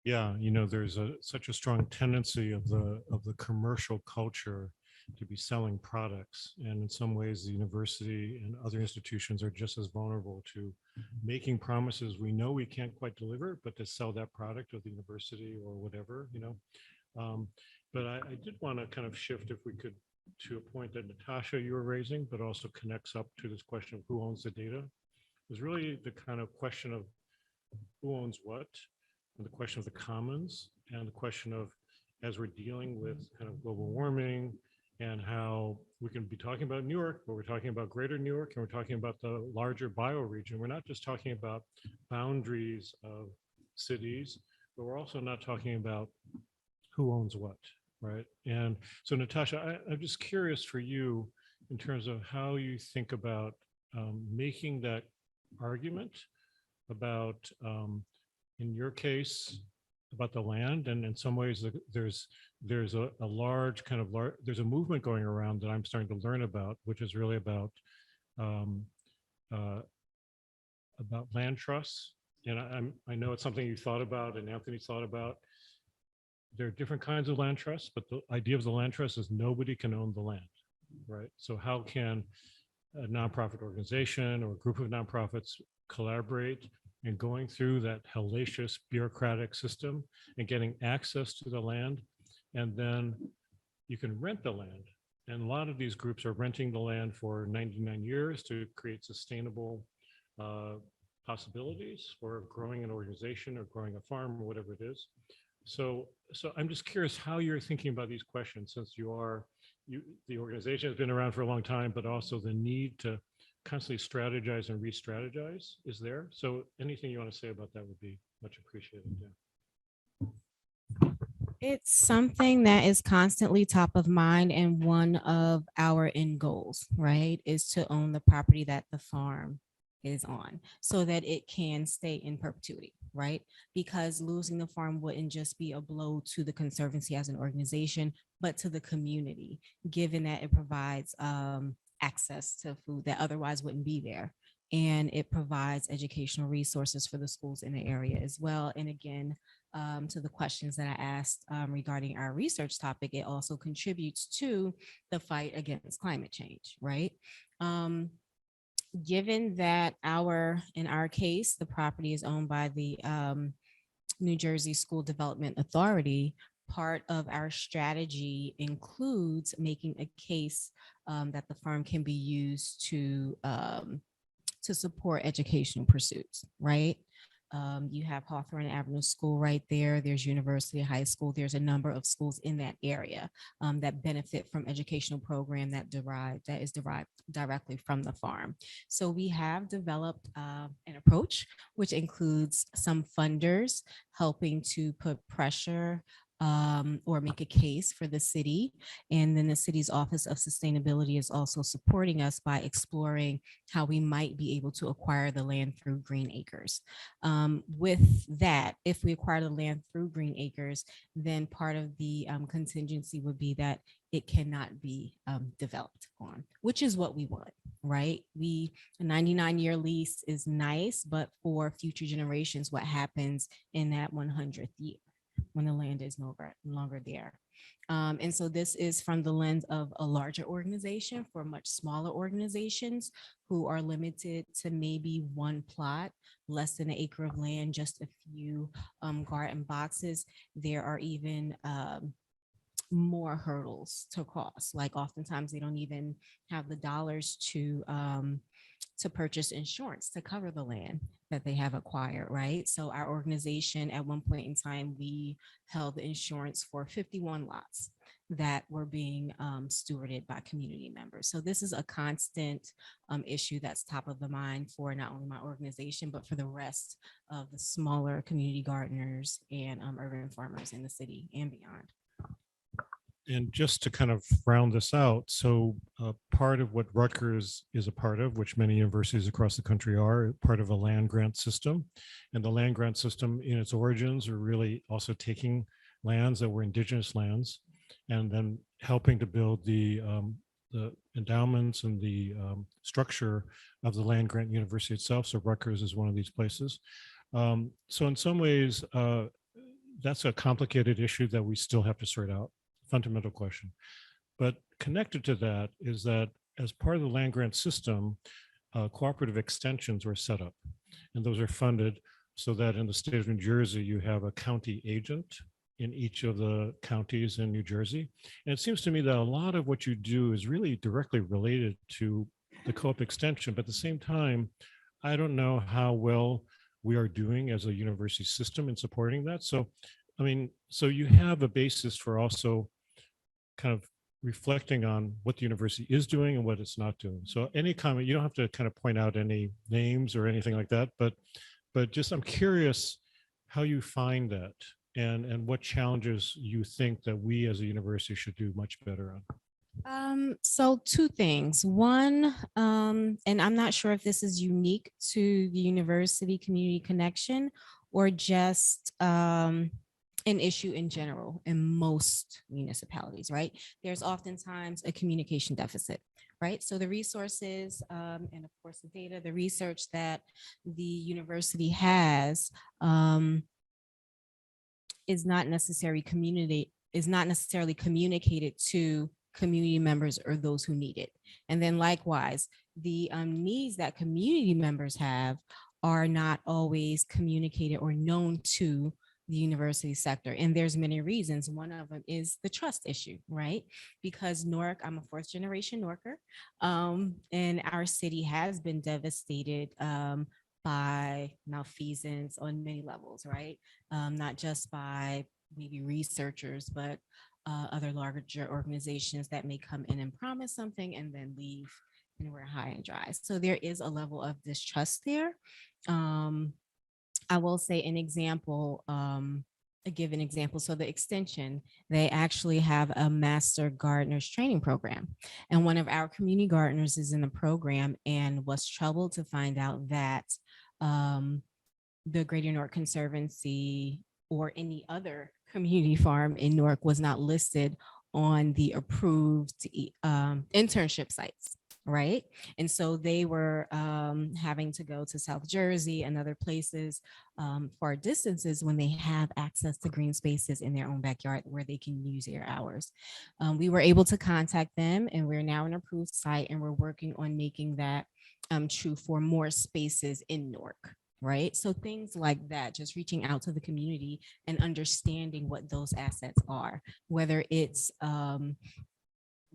Yeah, you know, there's such a strong tendency of the commercial culture to be selling products, and in some ways, the university and other institutions are just as vulnerable to making promises we know we can't quite deliver, but to sell that product of the university or whatever, you know. But I did want to kind of shift, if we could, to a point that Natasha, you were raising, but also connects up to this question of who owns the data. Is really the kind of question of who owns what, and the question of the commons, and the question of, as we're dealing with kind of global warming and how we can be talking about Newark, but we're talking about greater Newark, and we're talking about the larger bioregion. We're not just talking about boundaries of cities, but we're also not talking about who owns what, right? And so Natasha, I'm just curious for you in terms of how you think about making that argument about, in your case, about the land. And in some ways there's a large kind of there's a movement going around that I'm starting to learn about, which is really about land trusts. And I know it's something you thought about and Anthony thought about. There are different kinds of land trusts, but the idea of the land trust is nobody can own the land, right? So how can a nonprofit organization or a group of nonprofits collaborate and going through that hellacious bureaucratic system and getting access to the land? And then you can rent the land. And a lot of these groups are renting the land for 99 years to create sustainable possibilities for growing an organization or growing a farm or whatever it is. So I'm just curious how you're thinking about these questions, since the organization has been around for a long time, but also the need to constantly strategize and re-strategize is there. So anything you want to say about that would be much appreciated. Yeah. It's something that is constantly top of mind, and one of our end goals, right, is to own the property that the farm is on so that it can stay in perpetuity, right? Because losing the farm wouldn't just be a blow to the Conservancy as an organization, but to the community, given that it provides access to food that otherwise wouldn't be there. And it provides educational resources for the schools in the area as well. And again, to the questions that I asked regarding our research topic, it also contributes to the fight against climate change, right? Given that in our case, the property is owned by the New Jersey School Development Authority, part of our strategy includes making a case that the farm can be used to support educational pursuits, right? You have Hawthorne Avenue School right there. There's University High School. There's a number of schools in that area that benefit from educational program that is derived directly from the farm. So we have developed an approach, which includes some funders helping to put pressure or make a case for the city. And then the city's Office of Sustainability is also supporting us by exploring how we might be able to acquire the land through Green Acres. With that, if we acquire the land through Green Acres, then part of the contingency would be that it cannot be developed on, which is what we want, right? A 99-year lease is nice, but for future generations, what happens in that 100th year when the land is no longer there? And so this is from the lens of a larger organization for much smaller organizations who are limited to maybe one plot, less than an acre of land, just a few garden boxes. There are even more hurdles to cross. Like oftentimes they don't even have the dollars to purchase insurance to cover the land that they have acquired, right? So our organization, at one point in time, we held the insurance for 51 lots that were being stewarded by community members. So this is a constant issue that's top of the mind for not only my organization, but for the rest of the smaller community gardeners and urban farmers in the city and beyond. And just to kind of round this out, so part of what Rutgers is a part of, which many universities across the country are, part of a land grant system. And the land grant system in its origins are really also taking lands that were indigenous lands and then helping to build the endowments and the structure of the land grant university itself. So Rutgers is one of these places. So in some ways, that's a complicated issue that we still have to sort out. Fundamental question. But connected to that is that as part of the land grant system, cooperative extensions were set up, and those are funded so that in the state of New Jersey, you have a county agent in each of the counties in New Jersey. And it seems to me that a lot of what you do is really directly related to the co-op extension, but at the same time, I don't know how well we are doing as a university system in supporting that. So, I mean, so you have a basis for also kind of reflecting on what the university is doing and what it's not doing. So any comment, you don't have to kind of point out any names or anything like that, but just I'm curious how you find that and what challenges you think that we as a university should do much better on. So two things. One, and I'm not sure if this is unique to the university community connection or just an issue in general in most municipalities, right? There's oftentimes a communication deficit, right? So the resources and of course the data, the research that the university has is not necessarily communicated to community members or those who need it. And then likewise, the needs that community members have are not always communicated or known to the university sector. And there's many reasons. One of them is the trust issue, right? Because Newark, I'm a fourth generation Newarker, and our city has been devastated by malfeasance on many levels, right? Not just by maybe researchers, but other larger organizations that may come in and promise something and then leave and we're high and dry. So there is a level of distrust there. I will say an example, give an example. So the extension, they actually have a master gardeners training program. And one of our community gardeners is in the program and was troubled to find out that the Greater Newark Conservancy or any other community farm in Newark was not listed on the approved internship sites. Right. And so they were having to go to South Jersey and other places far distances when they have access to green spaces in their own backyard where they can use their hours. We were able to contact them and we're now an approved site and we're working on making that true for more spaces in Newark. Right. So things like that, just reaching out to the community and understanding what those assets are, whether it's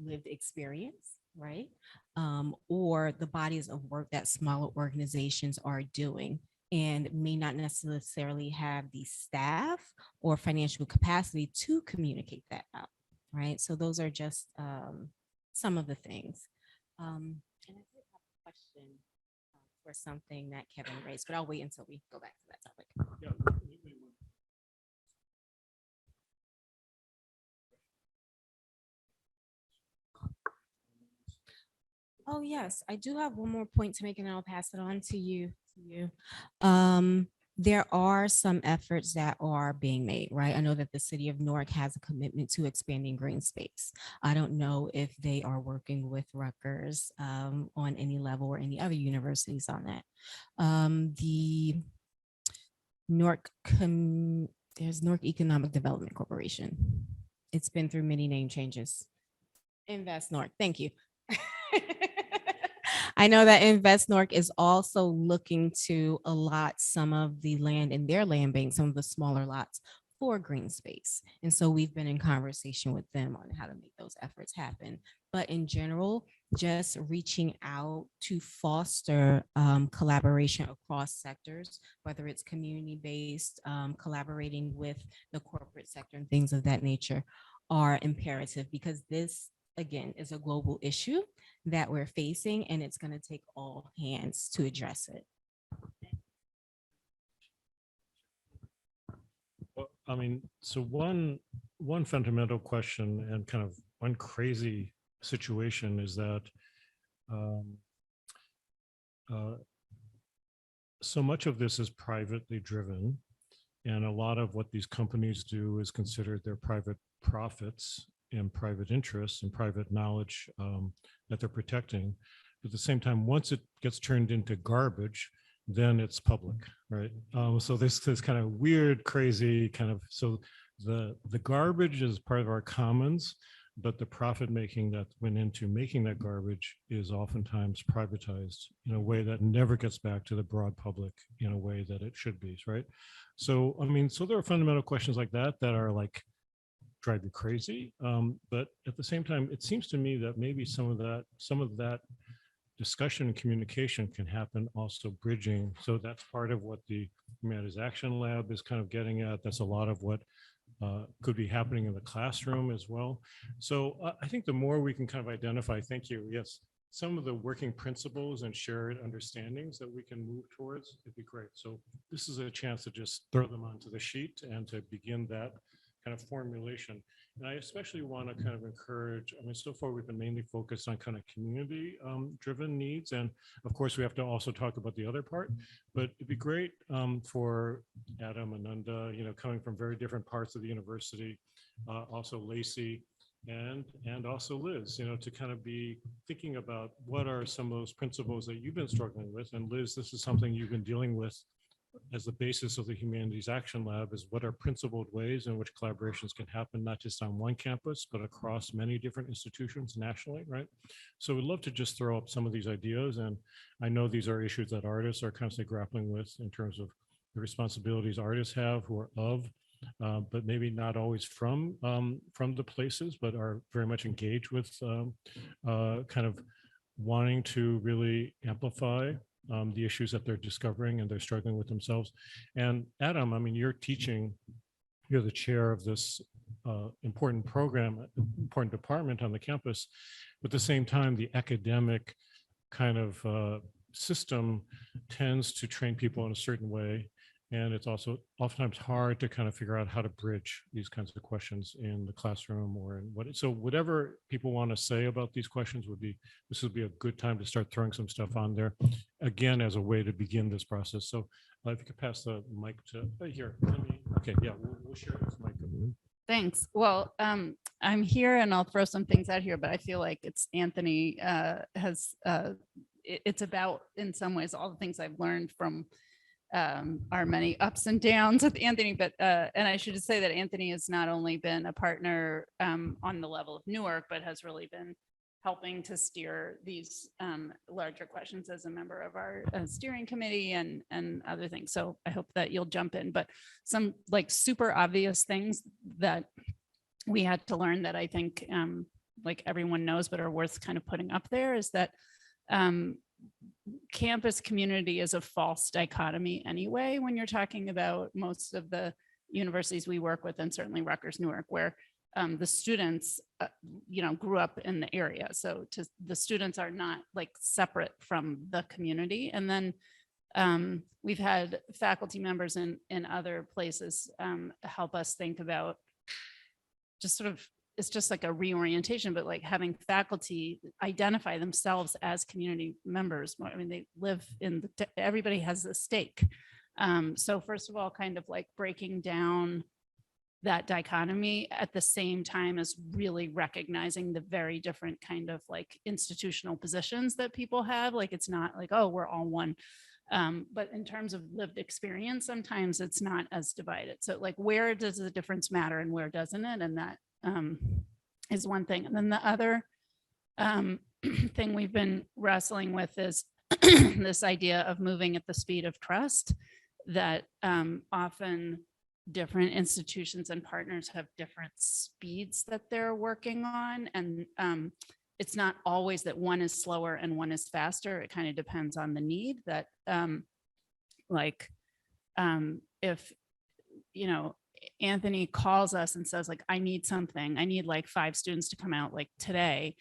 lived experience, right? Or the bodies of work that smaller organizations are doing and may not necessarily have the staff or financial capacity to communicate that out, right? So those are just some of the things. And I did have a question for something that Kevin raised, but I'll wait until we go back to that topic. Yeah. Oh, yes, I do have one more point to make and I'll pass it on to you. There are some efforts that are being made, right? I know that the city of Newark has a commitment to expanding green space. I don't know if they are working with Rutgers on any level or any other universities on that. The Newark, there's Newark Economic Development Corporation. It's been through many name changes. Invest Newark, thank you. I know that Invest Newark is also looking to allot some of the land in their land bank, some of the smaller lots for green space. And so we've been in conversation with them on how to make those efforts happen. But in general, just reaching out to foster collaboration across sectors, whether it's community-based, collaborating with the corporate sector and things of that nature are imperative because this, again, is a global issue that we're facing, and it's going to take all hands to address it. I mean, so one fundamental question and kind of one crazy situation is that um, so much of this is privately driven, and a lot of what these companies do is considered their private profits and private interests and private knowledge that they're protecting. At the same time, once it gets turned into garbage, then it's public, right? So this kind of weird, crazy kind of, so the garbage is part of our commons, but the profit making that went into making that garbage is oftentimes privatized in a way that never gets back to the broad public in a way that it should be, right? So, I mean, so there are fundamental questions like that that are like, drive you crazy. But at the same time, it seems to me that maybe some of that discussion and communication can happen also bridging. So that's part of what the Humanities Action Lab is kind of getting at. That's a lot of what could be happening in the classroom as well. So I think the more we can kind of identify, thank you, yes, some of the working principles and shared understandings that we can move towards, it'd be great. So this is a chance to just throw them onto the sheet and to begin that kind of formulation. And I especially want to kind of encourage, I mean, so far we've been mainly focused on kind of community driven needs. And of course, we have to also talk about the other part, but it'd be great for Adam, Ananda, you know, coming from very different parts of the university, also Lacey, and also Liz, you know, to kind of be thinking about what are some of those principles that you've been struggling with. And Liz, this is something you've been dealing with as the basis of the Humanities Action Lab, is what are principled ways in which collaborations can happen, not just on one campus, but across many different institutions nationally, right? So we'd love to just throw up some of these ideas. And I know these are issues that artists are constantly grappling with in terms of the responsibilities artists have who are of, but maybe not always from the places, but are very much engaged with kind of wanting to really amplify the issues that they're discovering and they're struggling with themselves. And Adam, I mean, you're the chair of this important program, important department on the campus. But at the same time, the academic kind of system tends to train people in a certain way. And it's also oftentimes hard to kind of figure out how to bridge these kinds of questions in the classroom or in what. So whatever people want to say about these questions this would be a good time to start throwing some stuff on there, again, as a way to begin this process. So if you could pass the mic to here. Okay, yeah, we'll share this mic. Thanks. Well, I'm here and I'll throw some things out here, but I feel like it's Anthony it's about, in some ways, all the things I've learned from our many ups and downs with Anthony, but and I should just say that Anthony has not only been a partner on the level of Newark, but has really been helping to steer these larger questions as a member of our steering committee and other things. So I hope that you'll jump in, but some like super obvious things that we had to learn that I think like everyone knows, but are worth kind of putting up there is that campus community is a false dichotomy anyway, when you're talking about most of the universities we work with, and certainly Rutgers-Newark, where the students, grew up in the area. So the students are not like separate from the community. And then we've had faculty members in other places help us think about just sort of, it's just like a reorientation, but like having faculty identify themselves as community members. I mean, they live everybody has a stake. So first of all, kind of like breaking down that dichotomy at the same time as really recognizing the very different kind of like institutional positions that people have. Like, it's not like, oh, we're all one. But in terms of lived experience, sometimes it's not as divided. So like, where does the difference matter and where doesn't it? And that is one thing. And then the other thing we've been wrestling with is this idea of moving at the speed of trust, that often different institutions and partners have different speeds that they're working on. And it's not always that one is slower and one is faster. It kind of depends on the need. That if, Anthony calls us and says like, I need something, I need like 5 students to come out like today.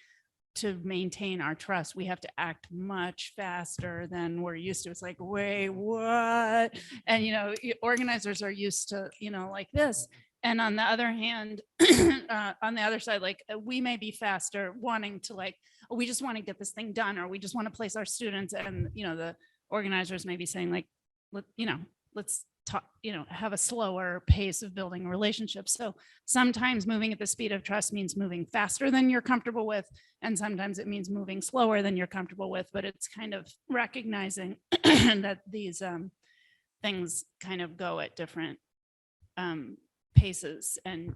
to maintain our trust, we have to act much faster than we're used to. It's like, wait, what? And, organizers are used to, like this. And on the other hand, on the other side, like we may be faster wanting to like, oh, we just want to get this thing done, or we just want to place our students. And, the organizers may be saying like, let's talk, have a slower pace of building relationships. So sometimes moving at the speed of trust means moving faster than you're comfortable with. And sometimes it means moving slower than you're comfortable with, but it's kind of recognizing that these things kind of go at different paces, and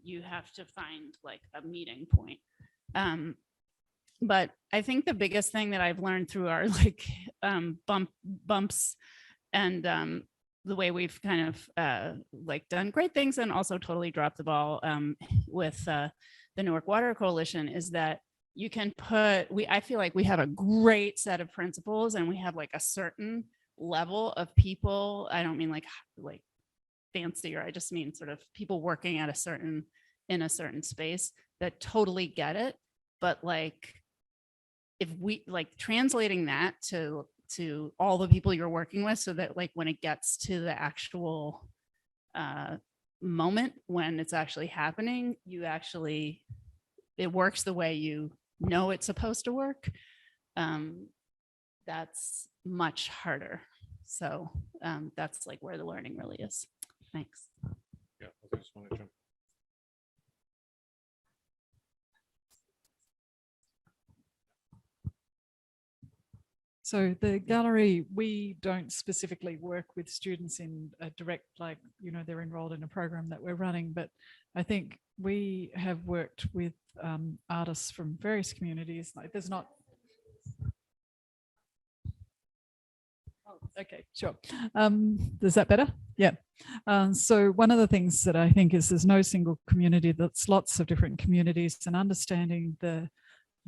you have to find like a meeting point. But I think the biggest thing that I've learned through our like bumps and the way we've kind of like done great things and also totally dropped the ball with the Newark Water Coalition is that you can I feel like we have a great set of principles, and we have like a certain level of people. I don't mean like fancier. I just mean sort of people working at in a certain space that totally get it. But like, if we like translating that to all the people you're working with, so that like when it gets to the actual moment when it's actually happening, it works the way you know it's supposed to work. That's much harder. So that's like where the learning really is. Thanks. Yeah, I just want to jump. So the gallery, we don't specifically work with students in a direct, like, they're enrolled in a program that we're running, but I think we have worked with artists from various communities. Like there's not. Okay, sure. Is that better? Yeah. So one of the things that I think is there's no single community, that's lots of different communities, and understanding the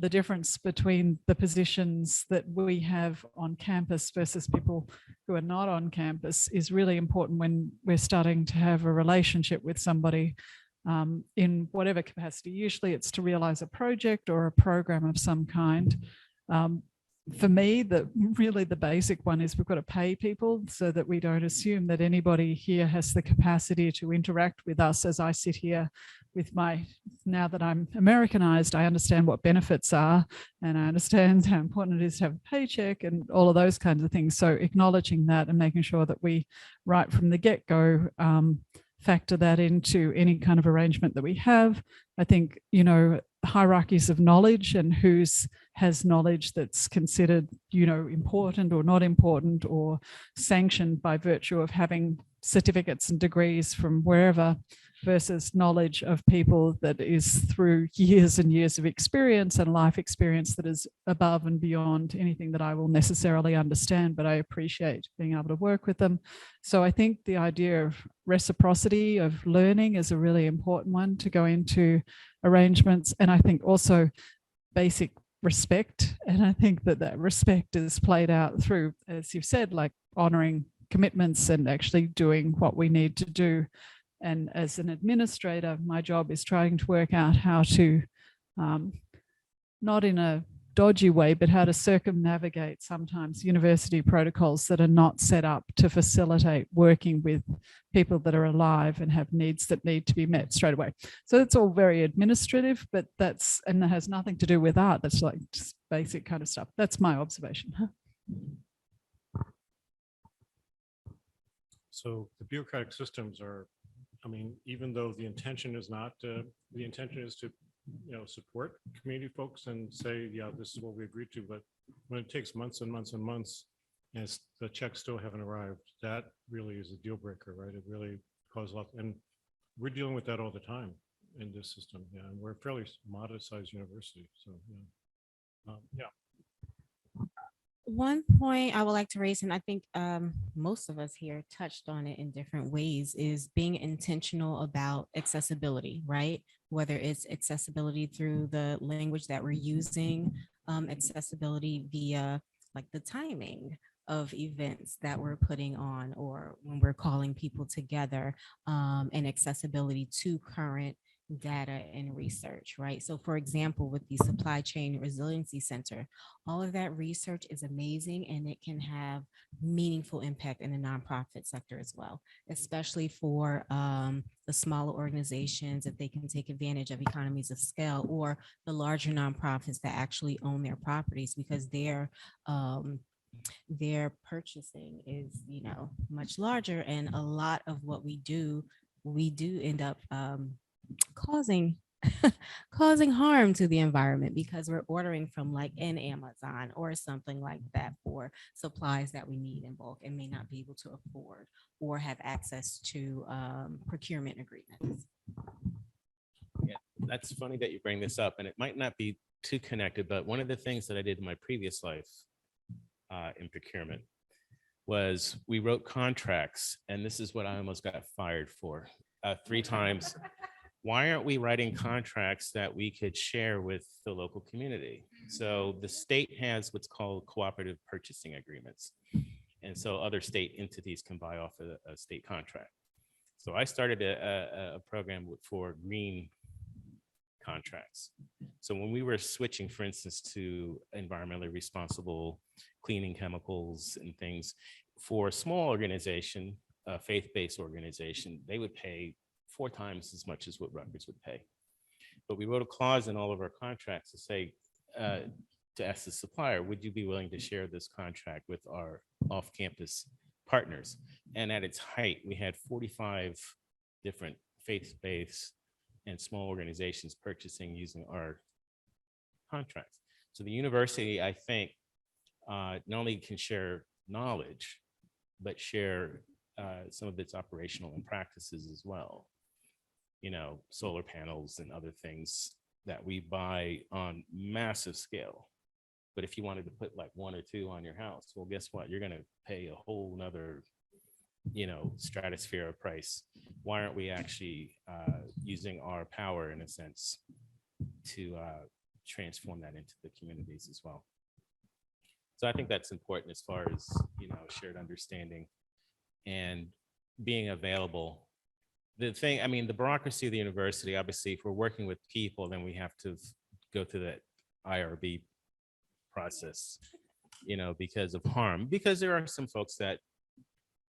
difference between the positions that we have on campus versus people who are not on campus is really important when we're starting to have a relationship with somebody in whatever capacity. Usually it's to realize a project or a program of some kind. For me, really the basic one is we've got to pay people so that we don't assume that anybody here has the capacity to interact with us. As I sit here with now that I'm Americanized, I understand what benefits are, and I understand how important it is to have a paycheck and all of those kinds of things. So acknowledging that and making sure that we, right from the get-go, factor that into any kind of arrangement that we have. I think, hierarchies of knowledge and who's has knowledge that's considered, important or not important or sanctioned by virtue of having certificates and degrees from wherever, versus knowledge of people that is through years and years of experience and life experience that is above and beyond anything that I will necessarily understand, but I appreciate being able to work with them. So I think the idea of reciprocity of learning is a really important one to go into arrangements. And I think also basic respect. And I think that respect is played out through, as you've said, like honoring commitments and actually doing what we need to do. And as an administrator, my job is trying to work out how to, not in a dodgy way, but how to circumnavigate sometimes university protocols that are not set up to facilitate working with people that are alive and have needs that need to be met straight away. So it's all very administrative, but that has nothing to do with art. That's like just basic kind of stuff. That's my observation. So the bureaucratic systems are, even though the intention is not, the intention is to, support community folks and say, yeah, this is what we agreed to. But when it takes months and months and months, and the checks still haven't arrived, that really is a deal breaker, right? It really causes a lot. And we're dealing with that all the time in this system. Yeah, and we're a fairly modest sized university. So, yeah. One point I would like to raise, and I think most of us here touched on it in different ways, is being intentional about accessibility, right? Whether it's accessibility through the language that we're using, accessibility via like the timing of events that we're putting on, or when we're calling people together, and accessibility to current data and research, right? So for example, with the Supply Chain Resiliency Center, all of that research is amazing and it can have meaningful impact in the nonprofit sector as well, especially for the smaller organizations, if they can take advantage of economies of scale, or the larger nonprofits that actually own their properties, because their purchasing is, much larger, and a lot of what we do end up causing causing harm to the environment, because we're ordering from like an Amazon or something like that for supplies that we need in bulk and may not be able to afford or have access to procurement agreements. Yeah, that's funny that you bring this up, and it might not be too connected, but one of the things that I did in my previous life in procurement was we wrote contracts, and this is what I almost got fired for 3 times. Why aren't we writing contracts that we could share with the local community? So the state has what's called cooperative purchasing agreements. And so other state entities can buy off a state contract. So I started a program for green contracts. So when we were switching, for instance, to environmentally responsible cleaning chemicals and things, for a small organization, a faith-based organization, they would pay 4 times as much as what Rutgers would pay. But we wrote a clause in all of our contracts to say, to ask the supplier, would you be willing to share this contract with our off-campus partners? And at its height, we had 45 different faith-based and small organizations purchasing using our contracts. So the university, I think, not only can share knowledge, but share some of its operational and practices as well. Solar panels and other things that we buy on massive scale. But if you wanted to put like 1 or 2 on your house, well, guess what? You're going to pay a whole nother, stratosphere of price. Why aren't we actually using our power, in a sense, to transform that into the communities as well? So I think that's important as far as, shared understanding and being available. The thing, the bureaucracy of the university, obviously, if we're working with people, then we have to go through that IRB process, because of harm, because there are some folks that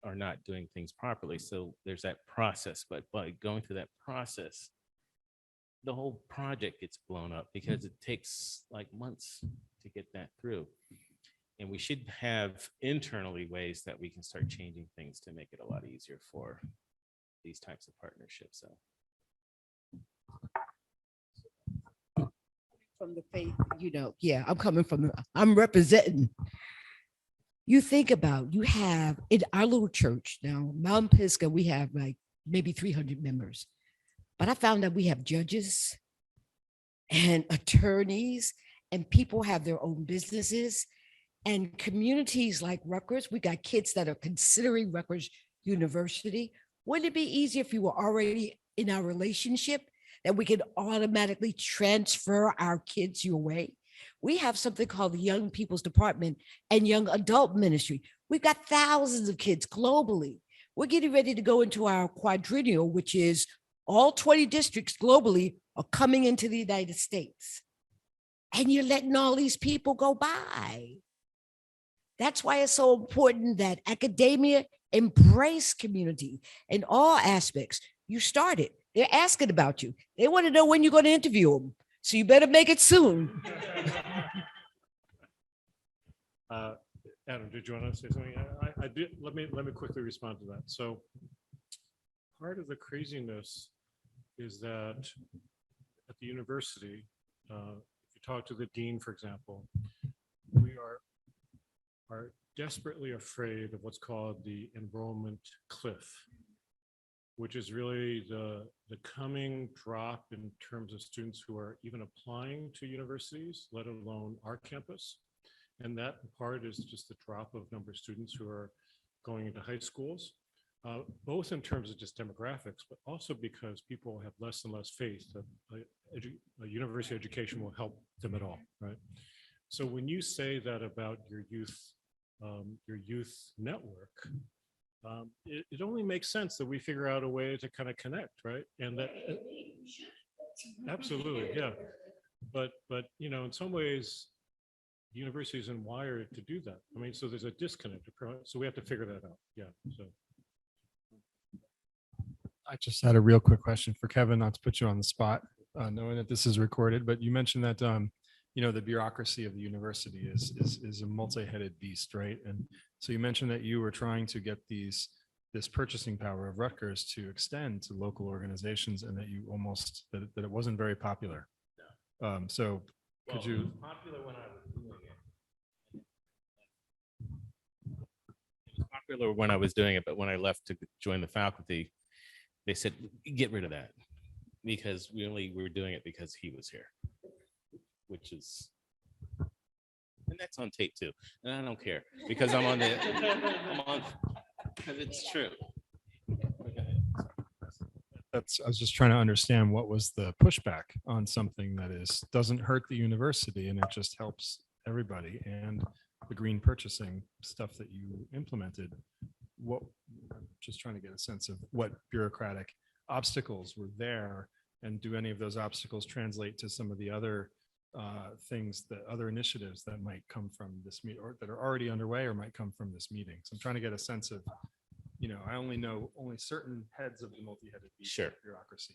are not doing things properly. So there's that process, but by going through that process, the whole project gets blown up because it takes like months to get that through. And we should have internally ways that we can start changing things to make it a lot easier for these types of partnerships. So from the faith, I'm representing. You think about, you have in our little church now, Mount Pisgah, we have like maybe 300 members, but I found that we have judges and attorneys, and people have their own businesses, and communities like Rutgers. We got kids that are considering Rutgers University. Wouldn't it be easier if you were already in our relationship, that we could automatically transfer our kids your way? We have something called the Young People's Department and Young Adult Ministry. We've got thousands of kids globally. We're getting ready to go into our quadrennial, which is all 20 districts globally are coming into the United States. And you're letting all these people go by. That's why it's so important that academia embrace community in all aspects. You started. They're asking about you. They want to know when you're going to interview them. So you better make it soon. Adam, did you want to say something? I did. Let me quickly respond to that. So part of the craziness is that at the university, if you talk to the dean, for example, we are desperately afraid of what's called the enrollment cliff, which is really the coming drop in terms of students who are even applying to universities, let alone our campus. And that part is just the drop of number of students who are going into high schools, both in terms of just demographics, but also because people have less and less faith that a university education will help them at all, right? So when you say that about your youth network, it only makes sense that we figure out a way to kind of connect, right? And that absolutely, yeah. But in some ways, the university isn't wired to do that. I mean, so there's a disconnect. So we have to figure that out. Yeah. So I just had a real quick question for Kevin, not to put you on the spot, knowing that this is recorded, but you mentioned that, the bureaucracy of the university is a multi-headed beast, right? And so you mentioned that you were trying to get this purchasing power of Rutgers to extend to local organizations, and that you almost, that it wasn't very popular. So could you? It was popular when I was doing it. It was popular when I was doing it, but when I left to join the faculty, they said, get rid of that, because we only were doing it because he was here, which is, and that's on tape too. And I don't care because I'm on because it's true. I was just trying to understand what was the pushback on something that doesn't hurt the university and it just helps everybody, and the green purchasing stuff that you implemented. Just trying to get a sense of what bureaucratic obstacles were there, and do any of those obstacles translate to some of the other other initiatives that might come from this meeting, or that are already underway or might come from this meeting. So I'm trying to get a sense of, I only know certain heads of the multi-headed beast. Sure. Bureaucracy.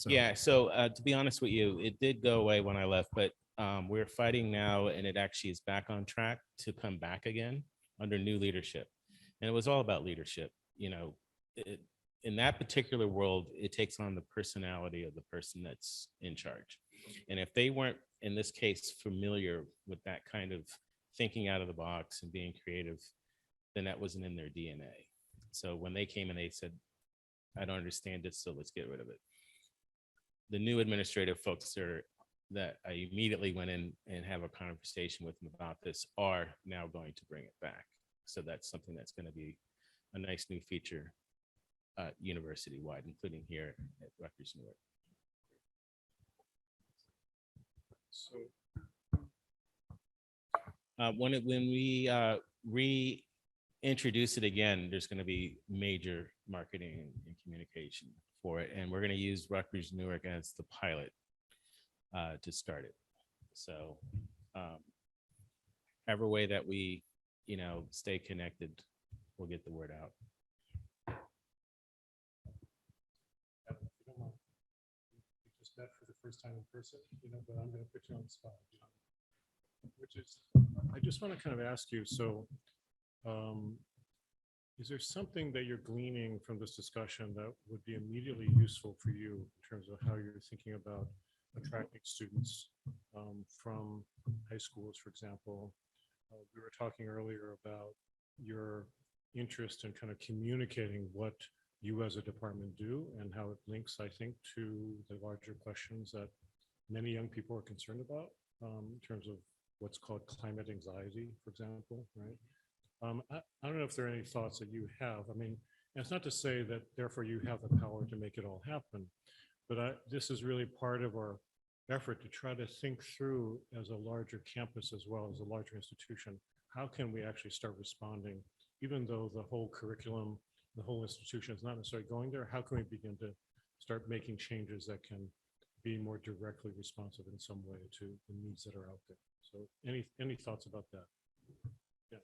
Yeah. So to be honest with you, it did go away when I left, but we're fighting now, and it actually is back on track to come back again under new leadership. And it was all about leadership. In that particular world, it takes on the personality of the person that's in charge. And if they weren't, in this case, familiar with that kind of thinking out of the box and being creative, then that wasn't in their DNA. So when they came and they said, I don't understand it, so let's get rid of it. The new administrative folks that I immediately went in and have a conversation with them about this are now going to bring it back. So that's something that's going to be a nice new feature university-wide, including here at Rutgers-Newark. So when we reintroduce it again, there's going to be major marketing and communication for it, and we're going to use Rutgers-Newark as the pilot to start it. So every way that we stay connected, we'll get the word out. We just met for the first time in person, but I'm going to put you on the spot, which is, I just want to kind of ask you, so is there something that you're gleaning from this discussion that would be immediately useful for you in terms of how you're thinking about attracting students from high schools, for example? We were talking earlier about your interest in kind of communicating what you as a department do and how it links, I think, to the larger questions that many young people are concerned about in terms of what's called climate anxiety, for example, right? I don't know if there are any thoughts that you have. I mean, it's not to say that therefore you have the power to make it all happen, but this is really part of our effort to try to think through, as a larger campus as well as a larger institution, how can we actually start responding, even though the whole curriculum, the whole institution is not necessarily going there? How can we begin to start making changes that can be more directly responsive in some way to the needs that are out there? So any thoughts about that? Yeah.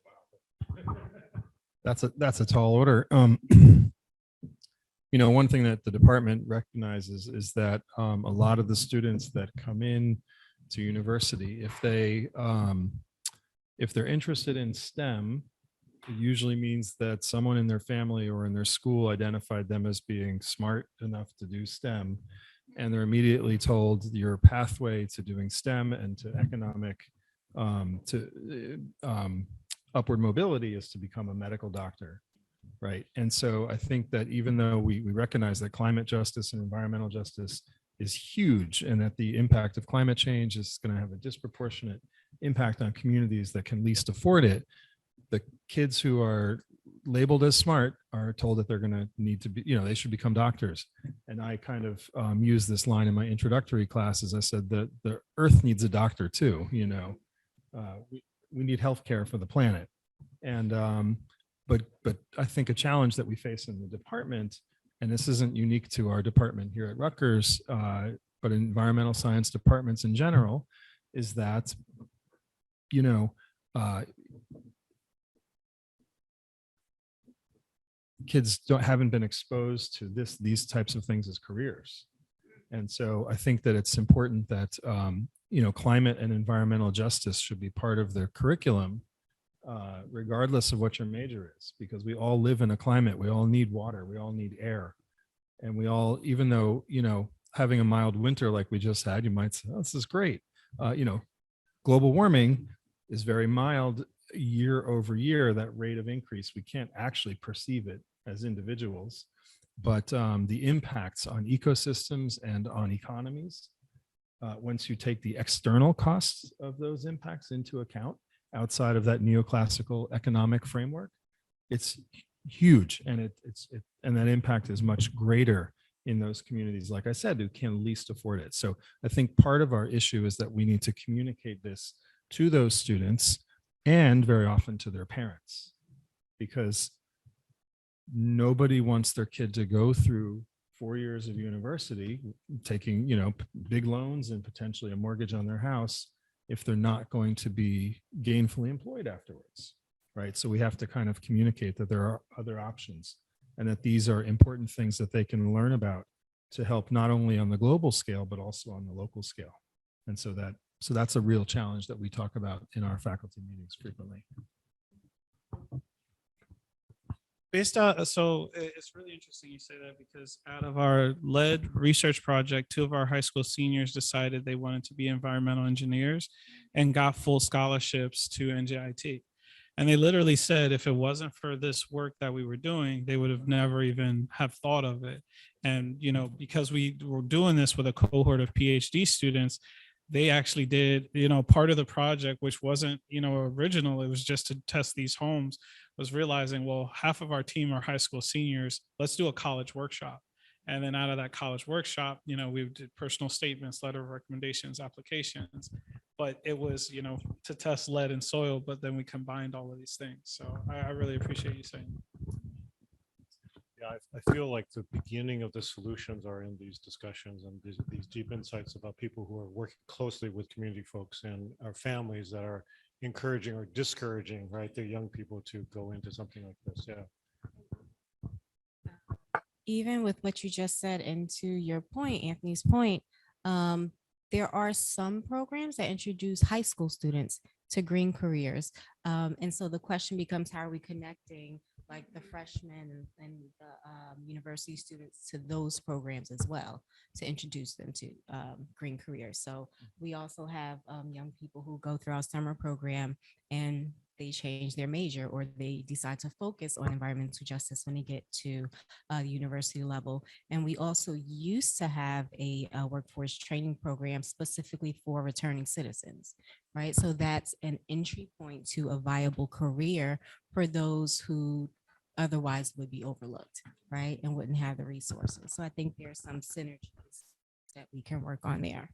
That's a tall order. One thing that the department recognizes is that a lot of the students that come in to university, if they're interested in STEM, it usually means that someone in their family or in their school identified them as being smart enough to do STEM, and they're immediately told your pathway to doing STEM and to economic upward mobility is to become a medical doctor, right? And so I think that even though we recognize that climate justice and environmental justice is huge, and that the impact of climate change is going to have a disproportionate impact on communities that can least afford it, the kids who are labeled as smart are told that they're going to need to be, they should become doctors. And I kind of used this line in my introductory classes. I said that the earth needs a doctor too, we need healthcare for the planet. And but I think a challenge that we face in the department, and this isn't unique to our department here at Rutgers, but in environmental science departments in general, is that, kids haven't been exposed to these types of things as careers. And so I think that it's important that, climate and environmental justice should be part of their curriculum, regardless of what your major is, because we all live in a climate. We all need water. We all need air. And we all, even though, having a mild winter like we just had, you might say, oh, this is great. Global warming is very mild year over year. That rate of increase, we can't actually perceive it as individuals, but the impacts on ecosystems and on economies, once you take the external costs of those impacts into account outside of that neoclassical economic framework, it's huge, and and that impact is much greater in those communities, like I said, who can least afford it. So I think part of our issue is that we need to communicate this to those students and very often to their parents, because nobody wants their kid to go through 4 years of university, taking, big loans and potentially a mortgage on their house if they're not going to be gainfully employed afterwards, right? So we have to kind of communicate that there are other options and that these are important things that they can learn about to help not only on the global scale, but also on the local scale. And so that's a real challenge that we talk about in our faculty meetings frequently. So it's really interesting you say that, because out of our lead research project, 2 of our high school seniors decided they wanted to be environmental engineers and got full scholarships to NJIT. And they literally said, if it wasn't for this work that we were doing, they would have never even have thought of it. And, because we were doing this with a cohort of PhD students, they actually did, part of the project, which wasn't, original, it was just to test these homes, was realizing, well, half of our team are high school seniors, let's do a college workshop. And then out of that college workshop, we did personal statements, letter of recommendations, applications, but it was, to test lead and soil, but then we combined all of these things. So I really appreciate you saying that. Yeah, I feel like the beginning of the solutions are in these discussions and these deep insights about people who are working closely with community folks and our families that are encouraging or discouraging, right, their young people to go into something like this. Yeah. Even with what you just said, and to your point, Anthony's point, there are some programs that introduce high school students to green careers. And so the question becomes, how are we connecting like the freshmen and the university students to those programs as well, to introduce them to green careers? So we also have young people who go through our summer program and they change their major, or they decide to focus on environmental justice when they get to the university level. And we also used to have a workforce training program specifically for returning citizens, right? So that's an entry point to a viable career for those who otherwise would be overlooked, right? And wouldn't have the resources. So I think there's some synergies that we can work on there.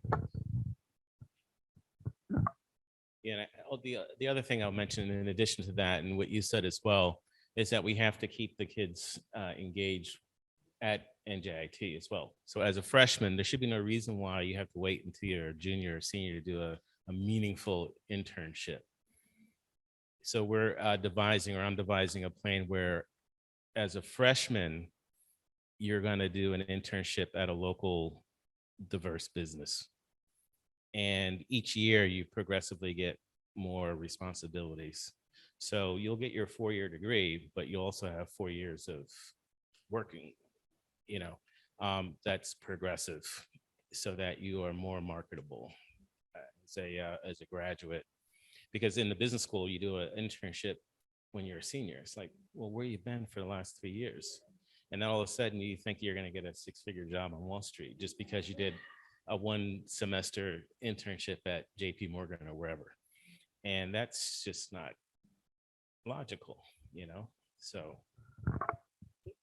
Yeah, and the other thing I'll mention in addition to that, and what you said as well, is that we have to keep the kids engaged at NJIT as well. So as a freshman, there should be no reason why you have to wait until you're a junior or senior to do a meaningful internship. So I'm devising a plan where as a freshman, you're going to do an internship at a local diverse business. And each year you progressively get more responsibilities. So you'll get your 4-year degree, but you also have 4 years of working, that's progressive, so that you are more marketable as a graduate. Because in the business school, you do an internship when you're a senior. It's like, well, where you been for the last 3 years? And then all of a sudden you think you're going to get a 6-figure job on Wall Street just because you did a 1 semester internship at JP Morgan or wherever. And that's just not logical, so.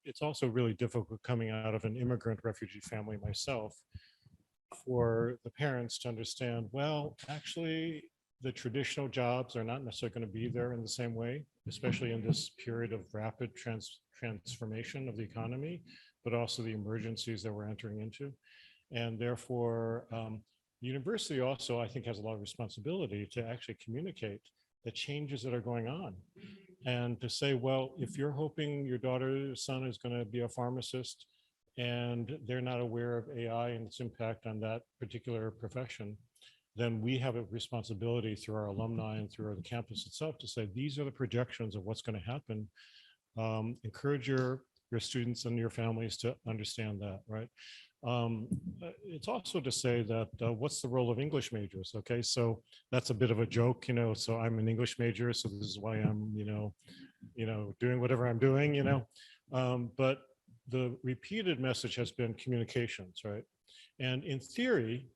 It's also really difficult coming out of an immigrant refugee family myself, for the parents to understand, well, actually, the traditional jobs are not necessarily going to be there in the same way, especially in this period of rapid transformation of the economy, but also the emergencies that we're entering into. And therefore, the university also, I think, has a lot of responsibility to actually communicate the changes that are going on. And to say, well, if you're hoping your daughter or son is going to be a pharmacist and they're not aware of AI and its impact on that particular profession, then we have a responsibility through our alumni and through the campus itself to say, these are the projections of what's going to happen. Encourage your students and your families to understand that, right? It's also to say that what's the role of English majors? Okay, so that's a bit of a joke, so I'm an English major, so this is why I'm, doing whatever I'm doing, but the repeated message has been communications, right? And in theory,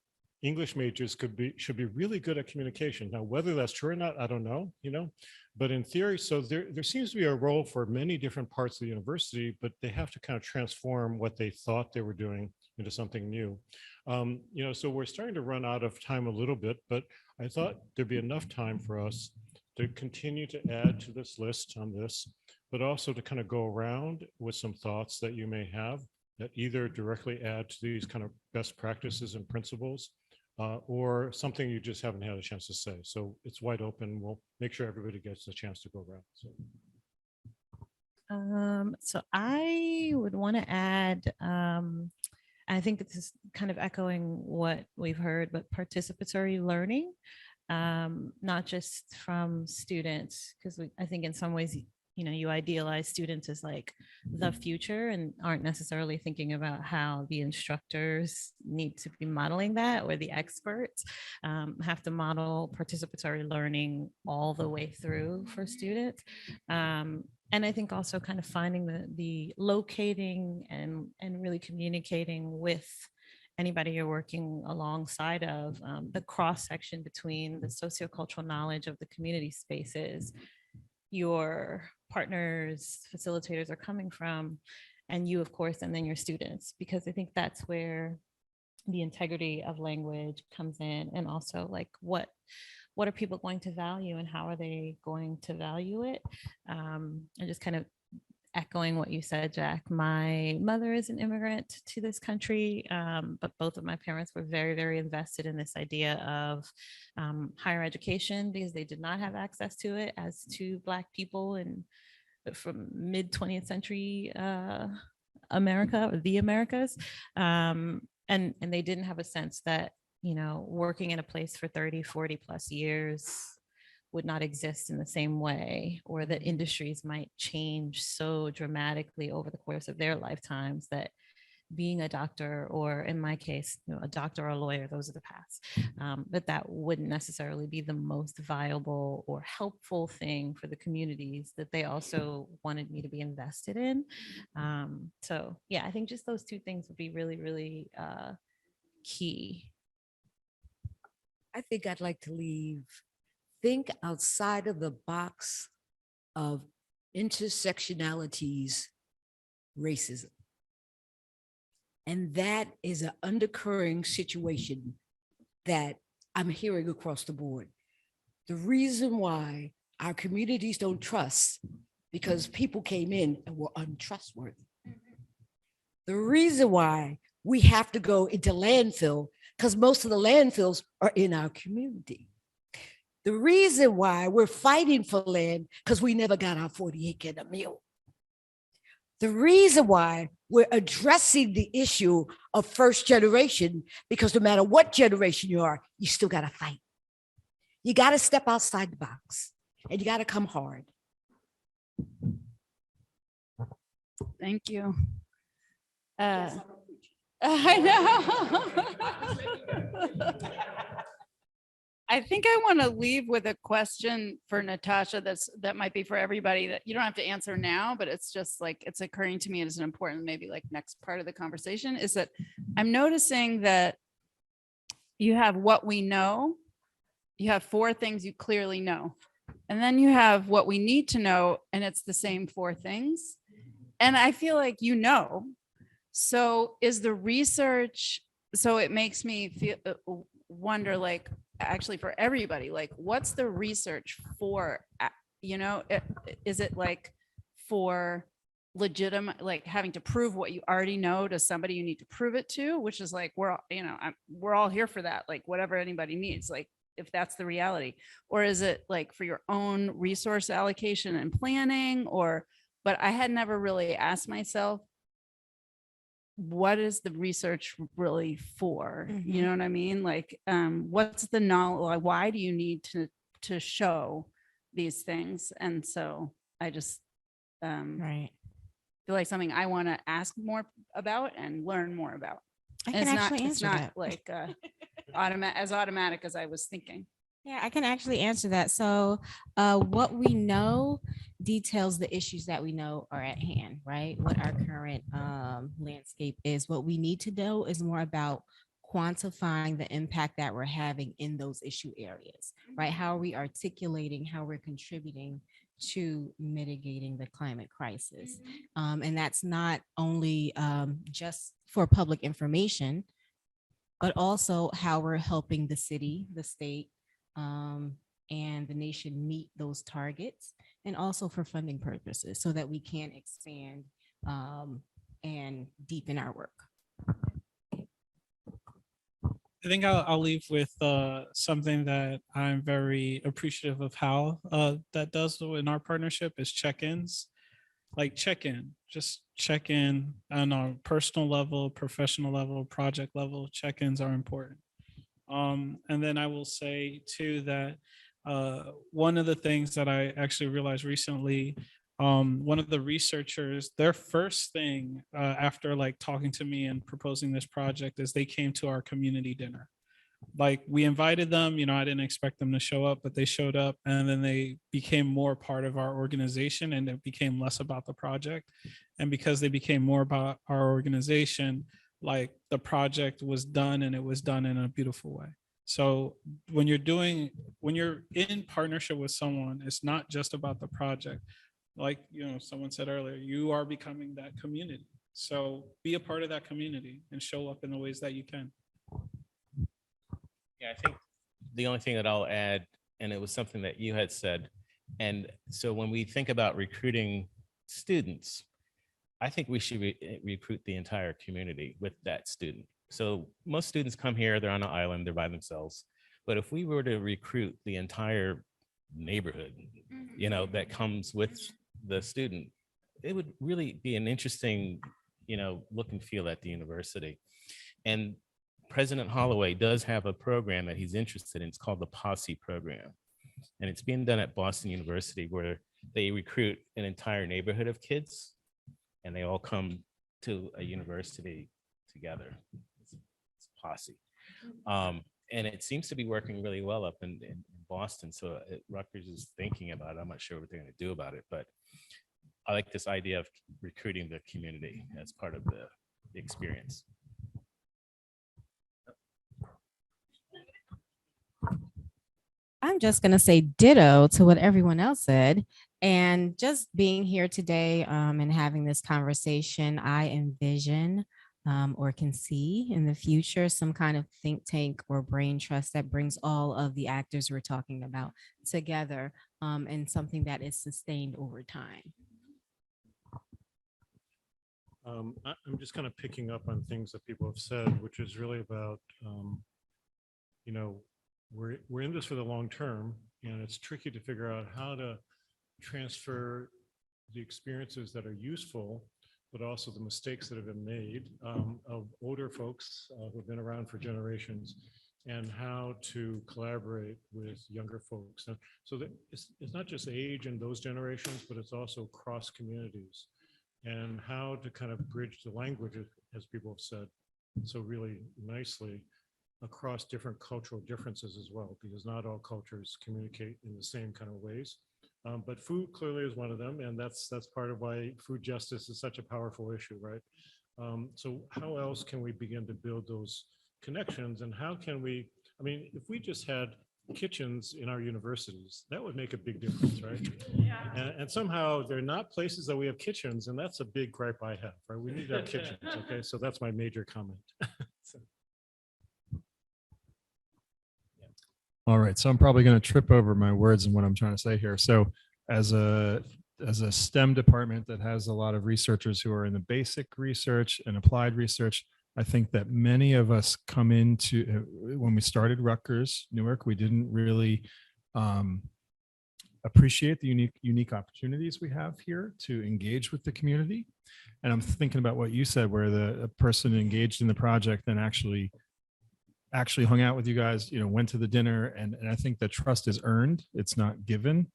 English majors should be really good at communication. Now, whether that's true or not, I don't know, but in theory, so there seems to be a role for many different parts of the university, but they have to kind of transform what they thought they were doing into something new. So we're starting to run out of time a little bit, but I thought there'd be enough time for us to continue to add to this list on this, but also to kind of go around with some thoughts that you may have that either directly add to these kind of best practices and principles, or something you just haven't had a chance to say. So it's wide open. We'll make sure everybody gets a chance to go around. So I would want to add, I think this is kind of echoing what we've heard, but participatory learning, not just from students, because I think in some ways, you idealize students as like the future and aren't necessarily thinking about how the instructors need to be modeling that, or the experts have to model participatory learning all the way through for students. And I think also kind of finding the locating and really communicating with anybody you're working alongside of, the cross section between the sociocultural knowledge of the community spaces your partners, facilitators are coming from, and you, of course, and then your students, because I think that's where the integrity of language comes in, and also like what are people going to value and how are they going to value it? And just kind of echoing what you said, Jack, my mother is an immigrant to this country, but both of my parents were very, very invested in this idea of higher education because they did not have access to it as to Black people in from mid 20th century America, or the Americas. And they didn't have a sense that, working in a place for 30, 40 plus years would not exist in the same way, or that industries might change so dramatically over the course of their lifetimes that being a doctor, or in my case, a doctor or a lawyer, those are the paths, that wouldn't necessarily be the most viable or helpful thing for the communities that they also wanted me to be invested in. So yeah, I think just those two things would be really, really key. I think I'd like to think outside of the box of intersectionalities, racism. And that is an undercurring situation that I'm hearing across the board. The reason why our communities don't trust, because people came in and were untrustworthy. The reason why we have to go into landfill, because most of the landfills are in our community. The reason why we're fighting for land, because we never got our 40 acre and a meal. The reason why we're addressing the issue of first generation, because no matter what generation you are, you still got to fight. You got to step outside the box, and you got to come hard. Thank you. I know. I think I want to leave with a question for Natasha that might be for everybody, that you don't have to answer now, but it's just like, it's occurring to me as an important, maybe like next part of the conversation, is that I'm noticing that you have what we know, you have 4 things you clearly know, and then you have what we need to know, and it's the same 4 things. And I feel like, so is the research, so it makes me wonder, like, actually for everybody, like, what's the research for, is it like for legitimate, like having to prove what you already know to somebody you need to prove it to, which is like, we're all here for that, like whatever anybody needs, like if that's the reality, or is it like for your own resource allocation and planning, but I had never really asked myself, what is the research really for? You know what I mean? Like, what's the knowledge? Like, why do you need to show these things? And so I just Right. feel like something I want to ask more about and learn more about. I And can actually it's answer not that. like as automatic as I was thinking. Yeah, I can actually answer that. So, what we know details the issues that we know are at hand, right? What our current landscape is. What we need to know is more about quantifying the impact that we're having in those issue areas, right? How are we articulating how we're contributing to mitigating the climate crisis? And that's not only just for public information, but also how we're helping the city, the state, and the nation meet those targets, and also for funding purposes so that we can expand and deepen our work. I think I'll leave with something that I'm very appreciative of how that does in our partnership is check-ins. Like just check in on a personal level, professional level, project level. Check-ins are important. And then I will say too that one of the things that I actually realized recently, one of the researchers, their first thing after like talking to me and proposing this project is they came to our community dinner. Like we invited them, I didn't expect them to show up, but they showed up, and then they became more part of our organization, and it became less about the project. And because they became more about our organization, like the project was done, and it was done in a beautiful way. So when you're in partnership with someone, it's not just about the project. Like, someone said earlier, you are becoming that community. So be a part of that community and show up in the ways that you can. Yeah, I think the only thing that I'll add, and it was something that you had said, and so when we think about recruiting students, I think we should recruit the entire community with that student. So most students come here, they're on an island, they're by themselves. But if we were to recruit the entire neighborhood, that comes with the student, it would really be an interesting, look and feel at the university. And President Holloway does have a program that he's interested in. It's called the Posse program. And it's being done at Boston University, where they recruit an entire neighborhood of kids, and they all come to a university together. It's Posse. And it seems to be working really well up in Boston. So Rutgers is thinking about it. I'm not sure what they're going to do about it, but I like this idea of recruiting the community as part of the experience. I'm just going to say ditto to what everyone else said. And just being here today and having this conversation, I envision or can see in the future some kind of think tank or brain trust that brings all of the actors we're talking about together and something that is sustained over time. I'm just kind of picking up on things that people have said, which is really about, we're in this for the long term, and it's tricky to figure out how to transfer the experiences that are useful, but also the mistakes that have been made of older folks who've been around for generations, and how to collaborate with younger folks. And so that it's not just age in those generations, but it's also cross communities, and how to kind of bridge the language, as people have said so really nicely, across different cultural differences as well, because not all cultures communicate in the same kind of ways. But food clearly is one of them, and that's part of why food justice is such a powerful issue, right? So how else can we begin to build those connections, and how can we, if we just had kitchens in our universities, that would make a big difference, right? Yeah. And somehow they're not places that we have kitchens, and that's a big gripe I have, right? We need to have kitchens, okay? So that's my major comment. So. All right, so I'm probably going to trip over my words and what I'm trying to say here. So as a STEM department that has a lot of researchers who are in the basic research and applied research, I think that many of us come into, when we started Rutgers Newark, we didn't really appreciate the unique opportunities we have here to engage with the community. And I'm thinking about what you said, where the person engaged in the project then actually hung out with you guys, went to the dinner, and I think that trust is earned. It's not given.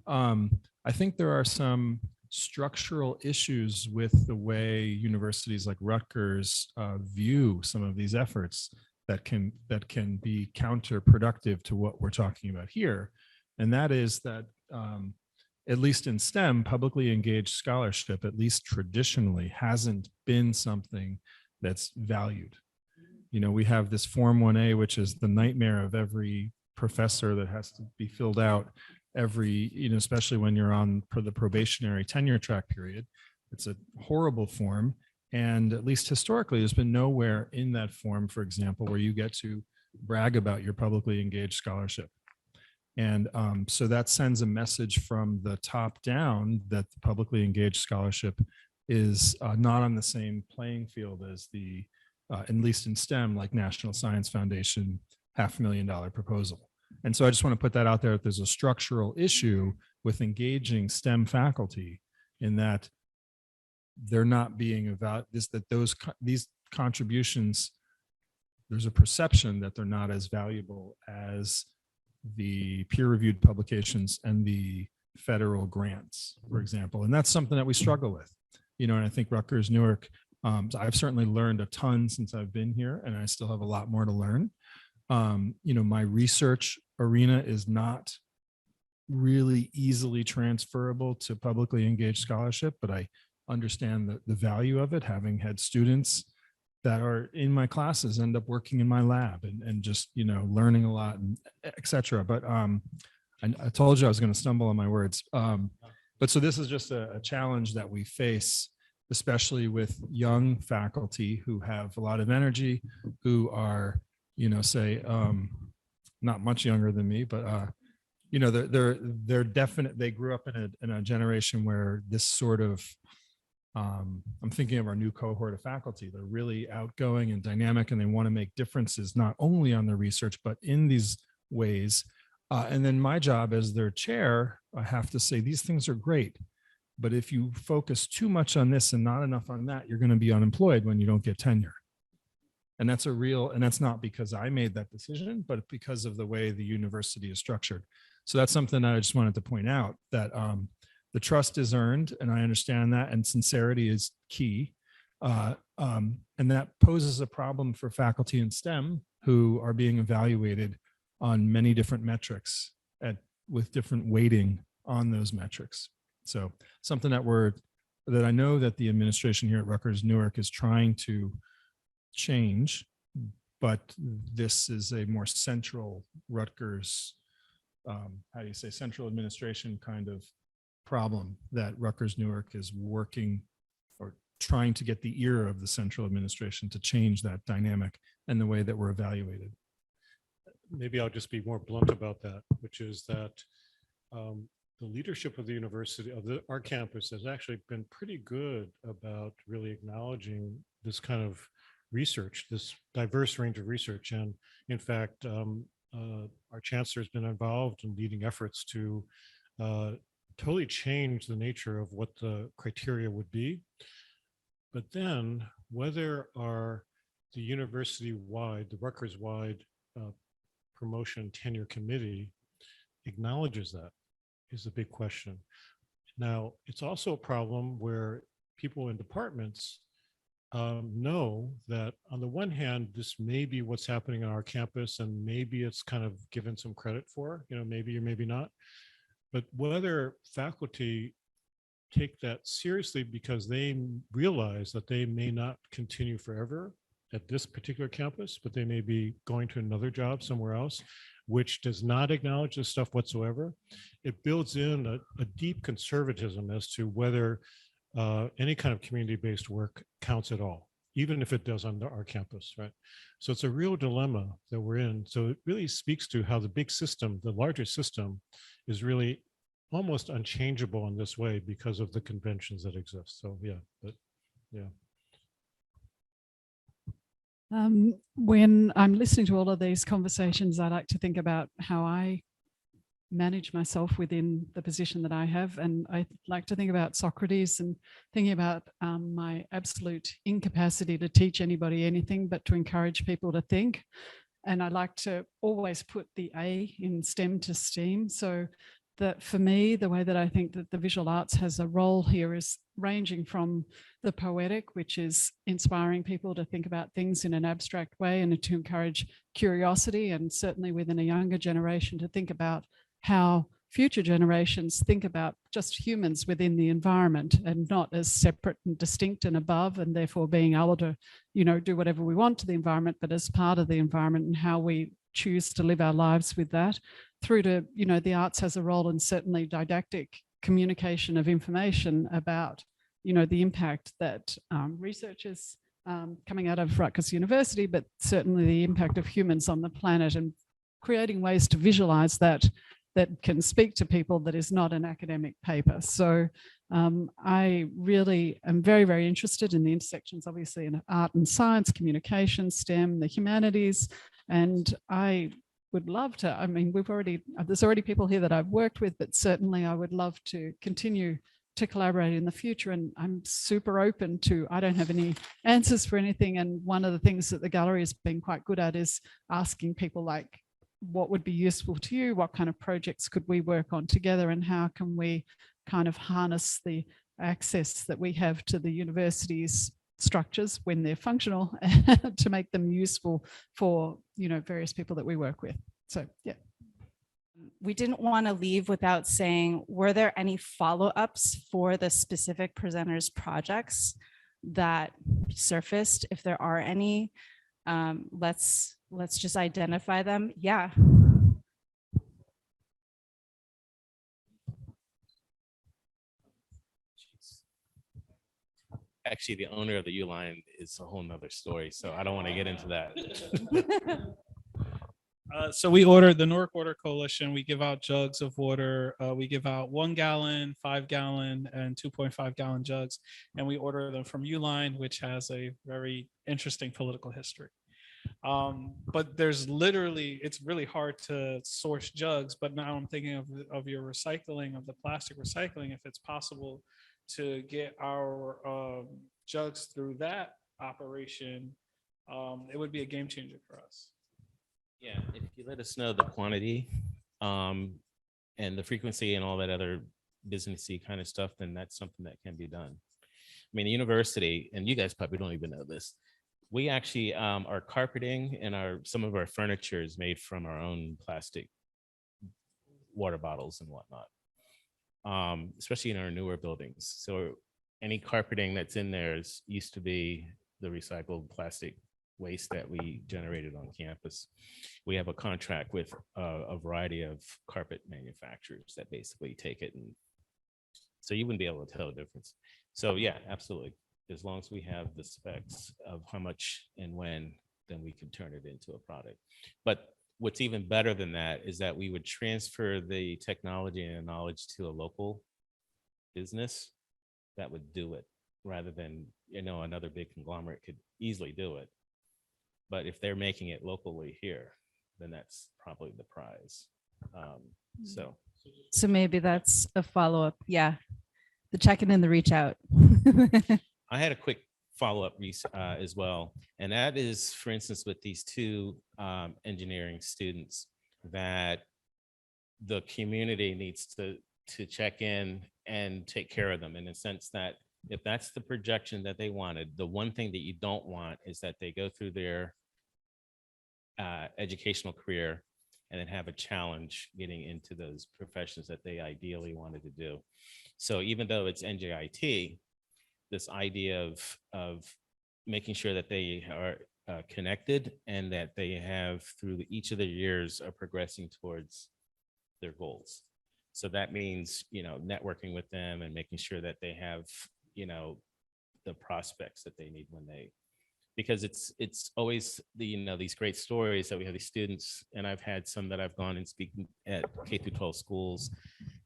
I think there are some structural issues with the way universities like Rutgers view some of these efforts that can be counterproductive to what we're talking about here. And that is that at least in STEM, publicly engaged scholarship, at least traditionally, hasn't been something that's valued. We have this Form 1A, which is the nightmare of every professor that has to be filled out every, especially when you're on the probationary tenure track period. It's a horrible form. And at least historically, there's been nowhere in that form, for example, where you get to brag about your publicly engaged scholarship. And so that sends a message from the top down that the publicly engaged scholarship is not on the same playing field as the at least in STEM, like National Science Foundation $500,000 proposal. And so I just want to put that out there, that there's a structural issue with engaging STEM faculty in that they're not being these contributions, there's a perception that they're not as valuable as the peer-reviewed publications and the federal grants, for example. And that's something that we struggle with, and I think Rutgers-Newark, I've certainly learned a ton since I've been here, and I still have a lot more to learn. My research arena is not really easily transferable to publicly engaged scholarship, but I understand the value of it, having had students that are in my classes end up working in my lab and just, learning a lot, and et cetera. But I told you I was going to stumble on my words. But so this is just a challenge that we face, especially with young faculty who have a lot of energy, who are, say, not much younger than me, but, they're definite. They grew up in a generation where this sort of, I'm thinking of our new cohort of faculty. They're really outgoing and dynamic, and they want to make differences, not only on their research, but in these ways. And then my job as their chair, I have to say, these things are great. But if you focus too much on this and not enough on that, you're going to be unemployed when you don't get tenure. And that's and that's not because I made that decision, but because of the way the university is structured. So that's something that I just wanted to point out, that the trust is earned, and I understand that, and sincerity is key. And that poses a problem for faculty in STEM who are being evaluated on many different metrics with different weighting on those metrics. So something that I know that the administration here at Rutgers-Newark is trying to change, but this is a more central Rutgers, central administration kind of problem that Rutgers-Newark is working or trying to get the ear of the central administration to change that dynamic and the way that we're evaluated. Maybe I'll just be more blunt about that, which is that the leadership of the university, our campus, has actually been pretty good about really acknowledging this kind of research, this diverse range of research. And in fact, our chancellor has been involved in leading efforts to totally change the nature of what the criteria would be. But then whether the university-wide, the Rutgers-wide promotion tenure committee acknowledges that is the big question. Now, it's also a problem where people in departments know that on the one hand, this may be what's happening on our campus, and maybe it's kind of given some credit for, maybe or maybe not. But whether faculty take that seriously because they realize that they may not continue forever at this particular campus, but they may be going to another job somewhere else, which does not acknowledge this stuff whatsoever, it builds in a deep conservatism as to whether any kind of community-based work counts at all. even if it does on our campus, right? So it's a real dilemma that we're in. So it really speaks to how the big system, the larger system, is really almost unchangeable in this way because of the conventions that exist. So yeah, but yeah. When I'm listening to all of these conversations, I like to think about how I manage myself within the position that I have. And I like to think about Socrates and thinking about my absolute incapacity to teach anybody anything, but to encourage people to think. And I like to always put the A in STEM to STEAM. So that for me, the way that I think that the visual arts has a role here is ranging from the poetic, which is inspiring people to think about things in an abstract way and to encourage curiosity, and certainly within a younger generation to think about how future generations think about just humans within the environment and not as separate and distinct and above, and therefore being able to, do whatever we want to the environment, but as part of the environment, and how we choose to live our lives with that. Through to, the arts has a role in certainly didactic communication of information about, the impact that researchers coming out of Rutgers University, but certainly the impact of humans on the planet, and creating ways to visualize that can speak to people that is not an academic paper. So I really am very, very interested in the intersections, obviously, in art and science, communication, STEM, the humanities, and I would love to, there's already people here that I've worked with, but certainly I would love to continue to collaborate in the future. And I'm super open to, I don't have any answers for anything. And one of the things that the gallery has been quite good at is asking people like, what would be useful to you? What kind of projects could we work on together? And how can we kind of harness the access that we have to the university's structures when they're functional to make them useful for, various people that we work with. So, yeah. We didn't want to leave without saying, were there any follow-ups for the specific presenters' projects that surfaced? If there are any, let's just identify them. Yeah. Actually, the owner of the U-Line is a whole nother story, so I don't want to get into that. So we ordered the Newark Water Coalition. We give out jugs of water. We give out 1 gallon, 5 gallon, and 2.5 gallon jugs. And we order them from U-Line, which has a very interesting political history. But there's literally, it's really hard to source jugs. But now I'm thinking of your recycling, of the plastic recycling, if it's possible to get our jugs through that operation, it would be a game changer for us. Yeah, if you let us know the quantity and the frequency and all that other businessy kind of stuff, then that's something that can be done. I mean, the university, and you guys probably don't even know this, we actually our carpeting and some of our furniture is made from our own plastic water bottles and whatnot, especially in our newer buildings. So any carpeting that's in there used to be the recycled plastic waste that we generated on campus. We have a contract with a variety of carpet manufacturers that basically take it, and so you wouldn't be able to tell the difference. So yeah, absolutely. As long as we have the specs of how much and when, then we can turn it into a product. But what's even better than that is that we would transfer the technology and knowledge to a local business that would do it, rather than, another big conglomerate could easily do it. But if they're making it locally here, then that's probably the prize. So maybe that's a follow-up. Yeah. The check-in and the reach out. I had a quick follow-up as well. And that is, for instance, with these two engineering students, that the community needs to check in and take care of them, in the sense that if that's the projection that they wanted, the one thing that you don't want is that they go through their educational career and then have a challenge getting into those professions that they ideally wanted to do. So even though it's NJIT, this idea of making sure that they are connected and that they have, through each of the years, are progressing towards their goals. So that means, networking with them and making sure that they have, the prospects that they need when they because it's always these great stories that we have these students, and I've had some that I've gone and speaking at K through 12 schools,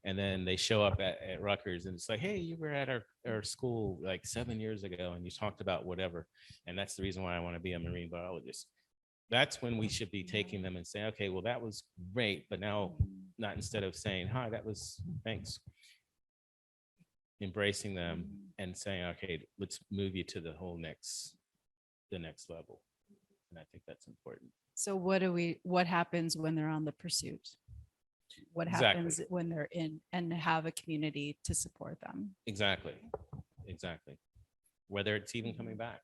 and then they show up at Rutgers and it's like, hey, you were at our school like 7 years ago and you talked about whatever, and that's the reason why I want to be a marine biologist. That's when we should be taking them and saying, okay, well, that was great, but now not, instead of saying, hi, that was thanks, embracing them and saying, okay, let's move you to the next level. And I think that's important. So what happens when they're on the pursuit? What Exactly. happens when they're in and have a community to support them? Exactly. Whether it's even coming back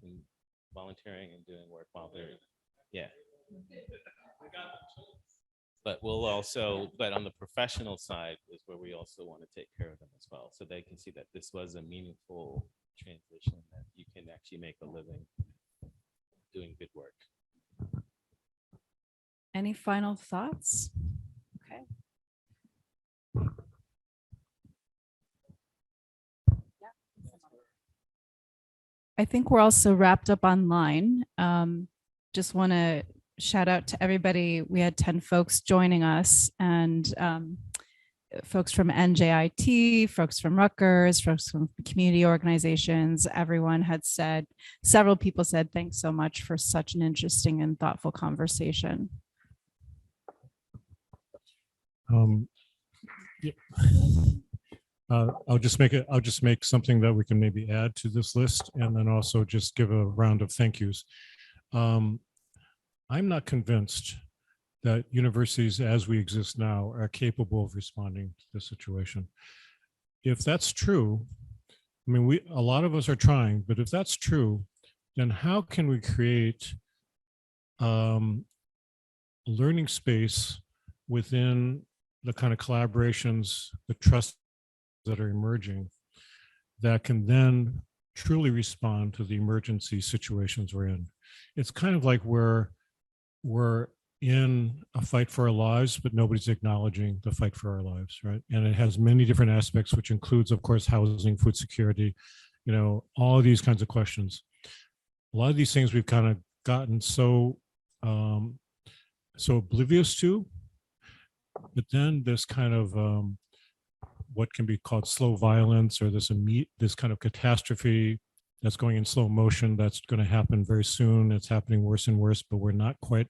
and volunteering and doing work while they're, yeah. But but on the professional side is where we also want to take care of them as well. So they can see that this was a meaningful transition, that you can actually make a living doing good work. Any final thoughts? Okay. I think we're also wrapped up online. Just want to shout out to everybody. We had 10 folks joining us, and folks from NJIT, folks from Rutgers, folks from community organizations. Everyone had said, several people said, thanks so much for such an interesting and thoughtful conversation. Yeah. I'll just make something that we can maybe add to this list, and then also just give a round of thank yous. I'm not convinced that universities as we exist now are capable of responding to the situation. If that's true, I mean, a lot of us are trying, but if that's true, then how can we create a learning space within the kind of collaborations, the trust that are emerging, that can then truly respond to the emergency situations we're in? It's kind of like we're in a fight for our lives, but nobody's acknowledging the fight for our lives, right? And it has many different aspects, which includes, of course, housing, food security, all of these kinds of questions. A lot of these things we've kind of gotten so oblivious to, but then this kind of what can be called slow violence, or this kind of catastrophe that's going in slow motion, that's going to happen very soon. It's happening worse and worse, but we're not quite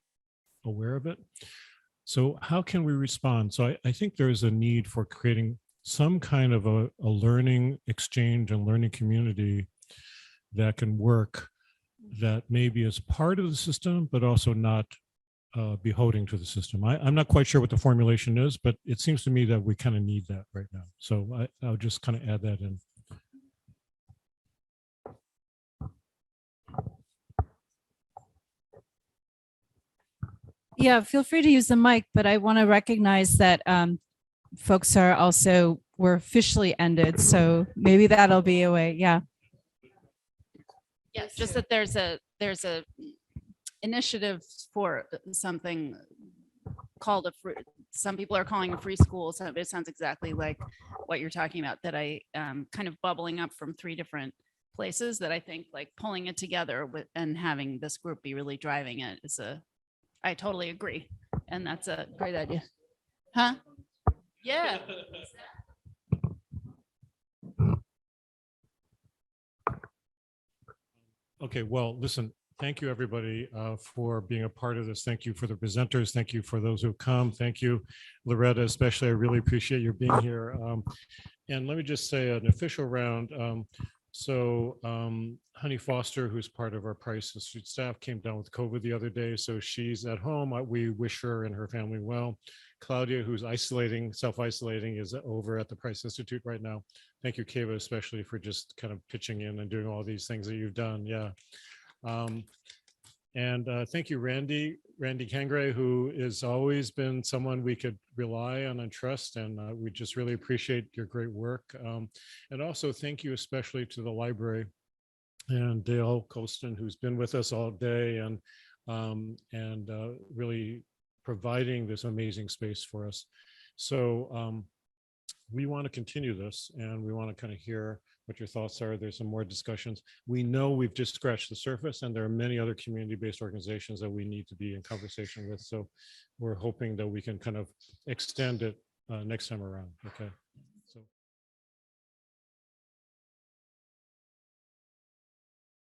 aware of it. So how can we respond? So I think there is a need for creating some kind of a learning exchange and learning community that can work, that maybe is part of the system, but also not beholden to the system. I'm not quite sure what the formulation is, but it seems to me that we kind of need that right now. So I'll just kind of add that in. Yeah, feel free to use the mic, but I want to recognize that folks we're officially ended. So maybe that'll be a way. Yeah. Yeah, just that there's a initiative for something called some people are calling a free school. So it sounds exactly like what you're talking about, that I kind of bubbling up from 3 different places, that I think like pulling it together and having this group be really driving it is I totally agree. And that's a great idea. Huh? Yeah. Okay, well, listen, thank you everybody for being a part of this. Thank you for the presenters. Thank you for those who've come. Thank you, Loretta, especially. I really appreciate your being here. And let me just say an official round. Honey Foster, who's part of our Price Institute staff, came down with COVID the other day, so she's at home. We wish her and her family well. Claudia, who's self-isolating, is over at the Price Institute right now. Thank you, Keva, especially for just kind of pitching in and doing all these things that you've done. Yeah. Thank you, Randy Kangre, who has always been someone we could rely on and trust, and we just really appreciate your great work. And also thank you especially to the library and Dale Colston, who's been with us all day and really providing this amazing space for us. So we want to continue this, and we want to kind of hear what your thoughts are. There's some more discussions. We know we've just scratched the surface, and there are many other community-based organizations that we need to be in conversation with. So we're hoping that we can kind of extend it next time around. Okay.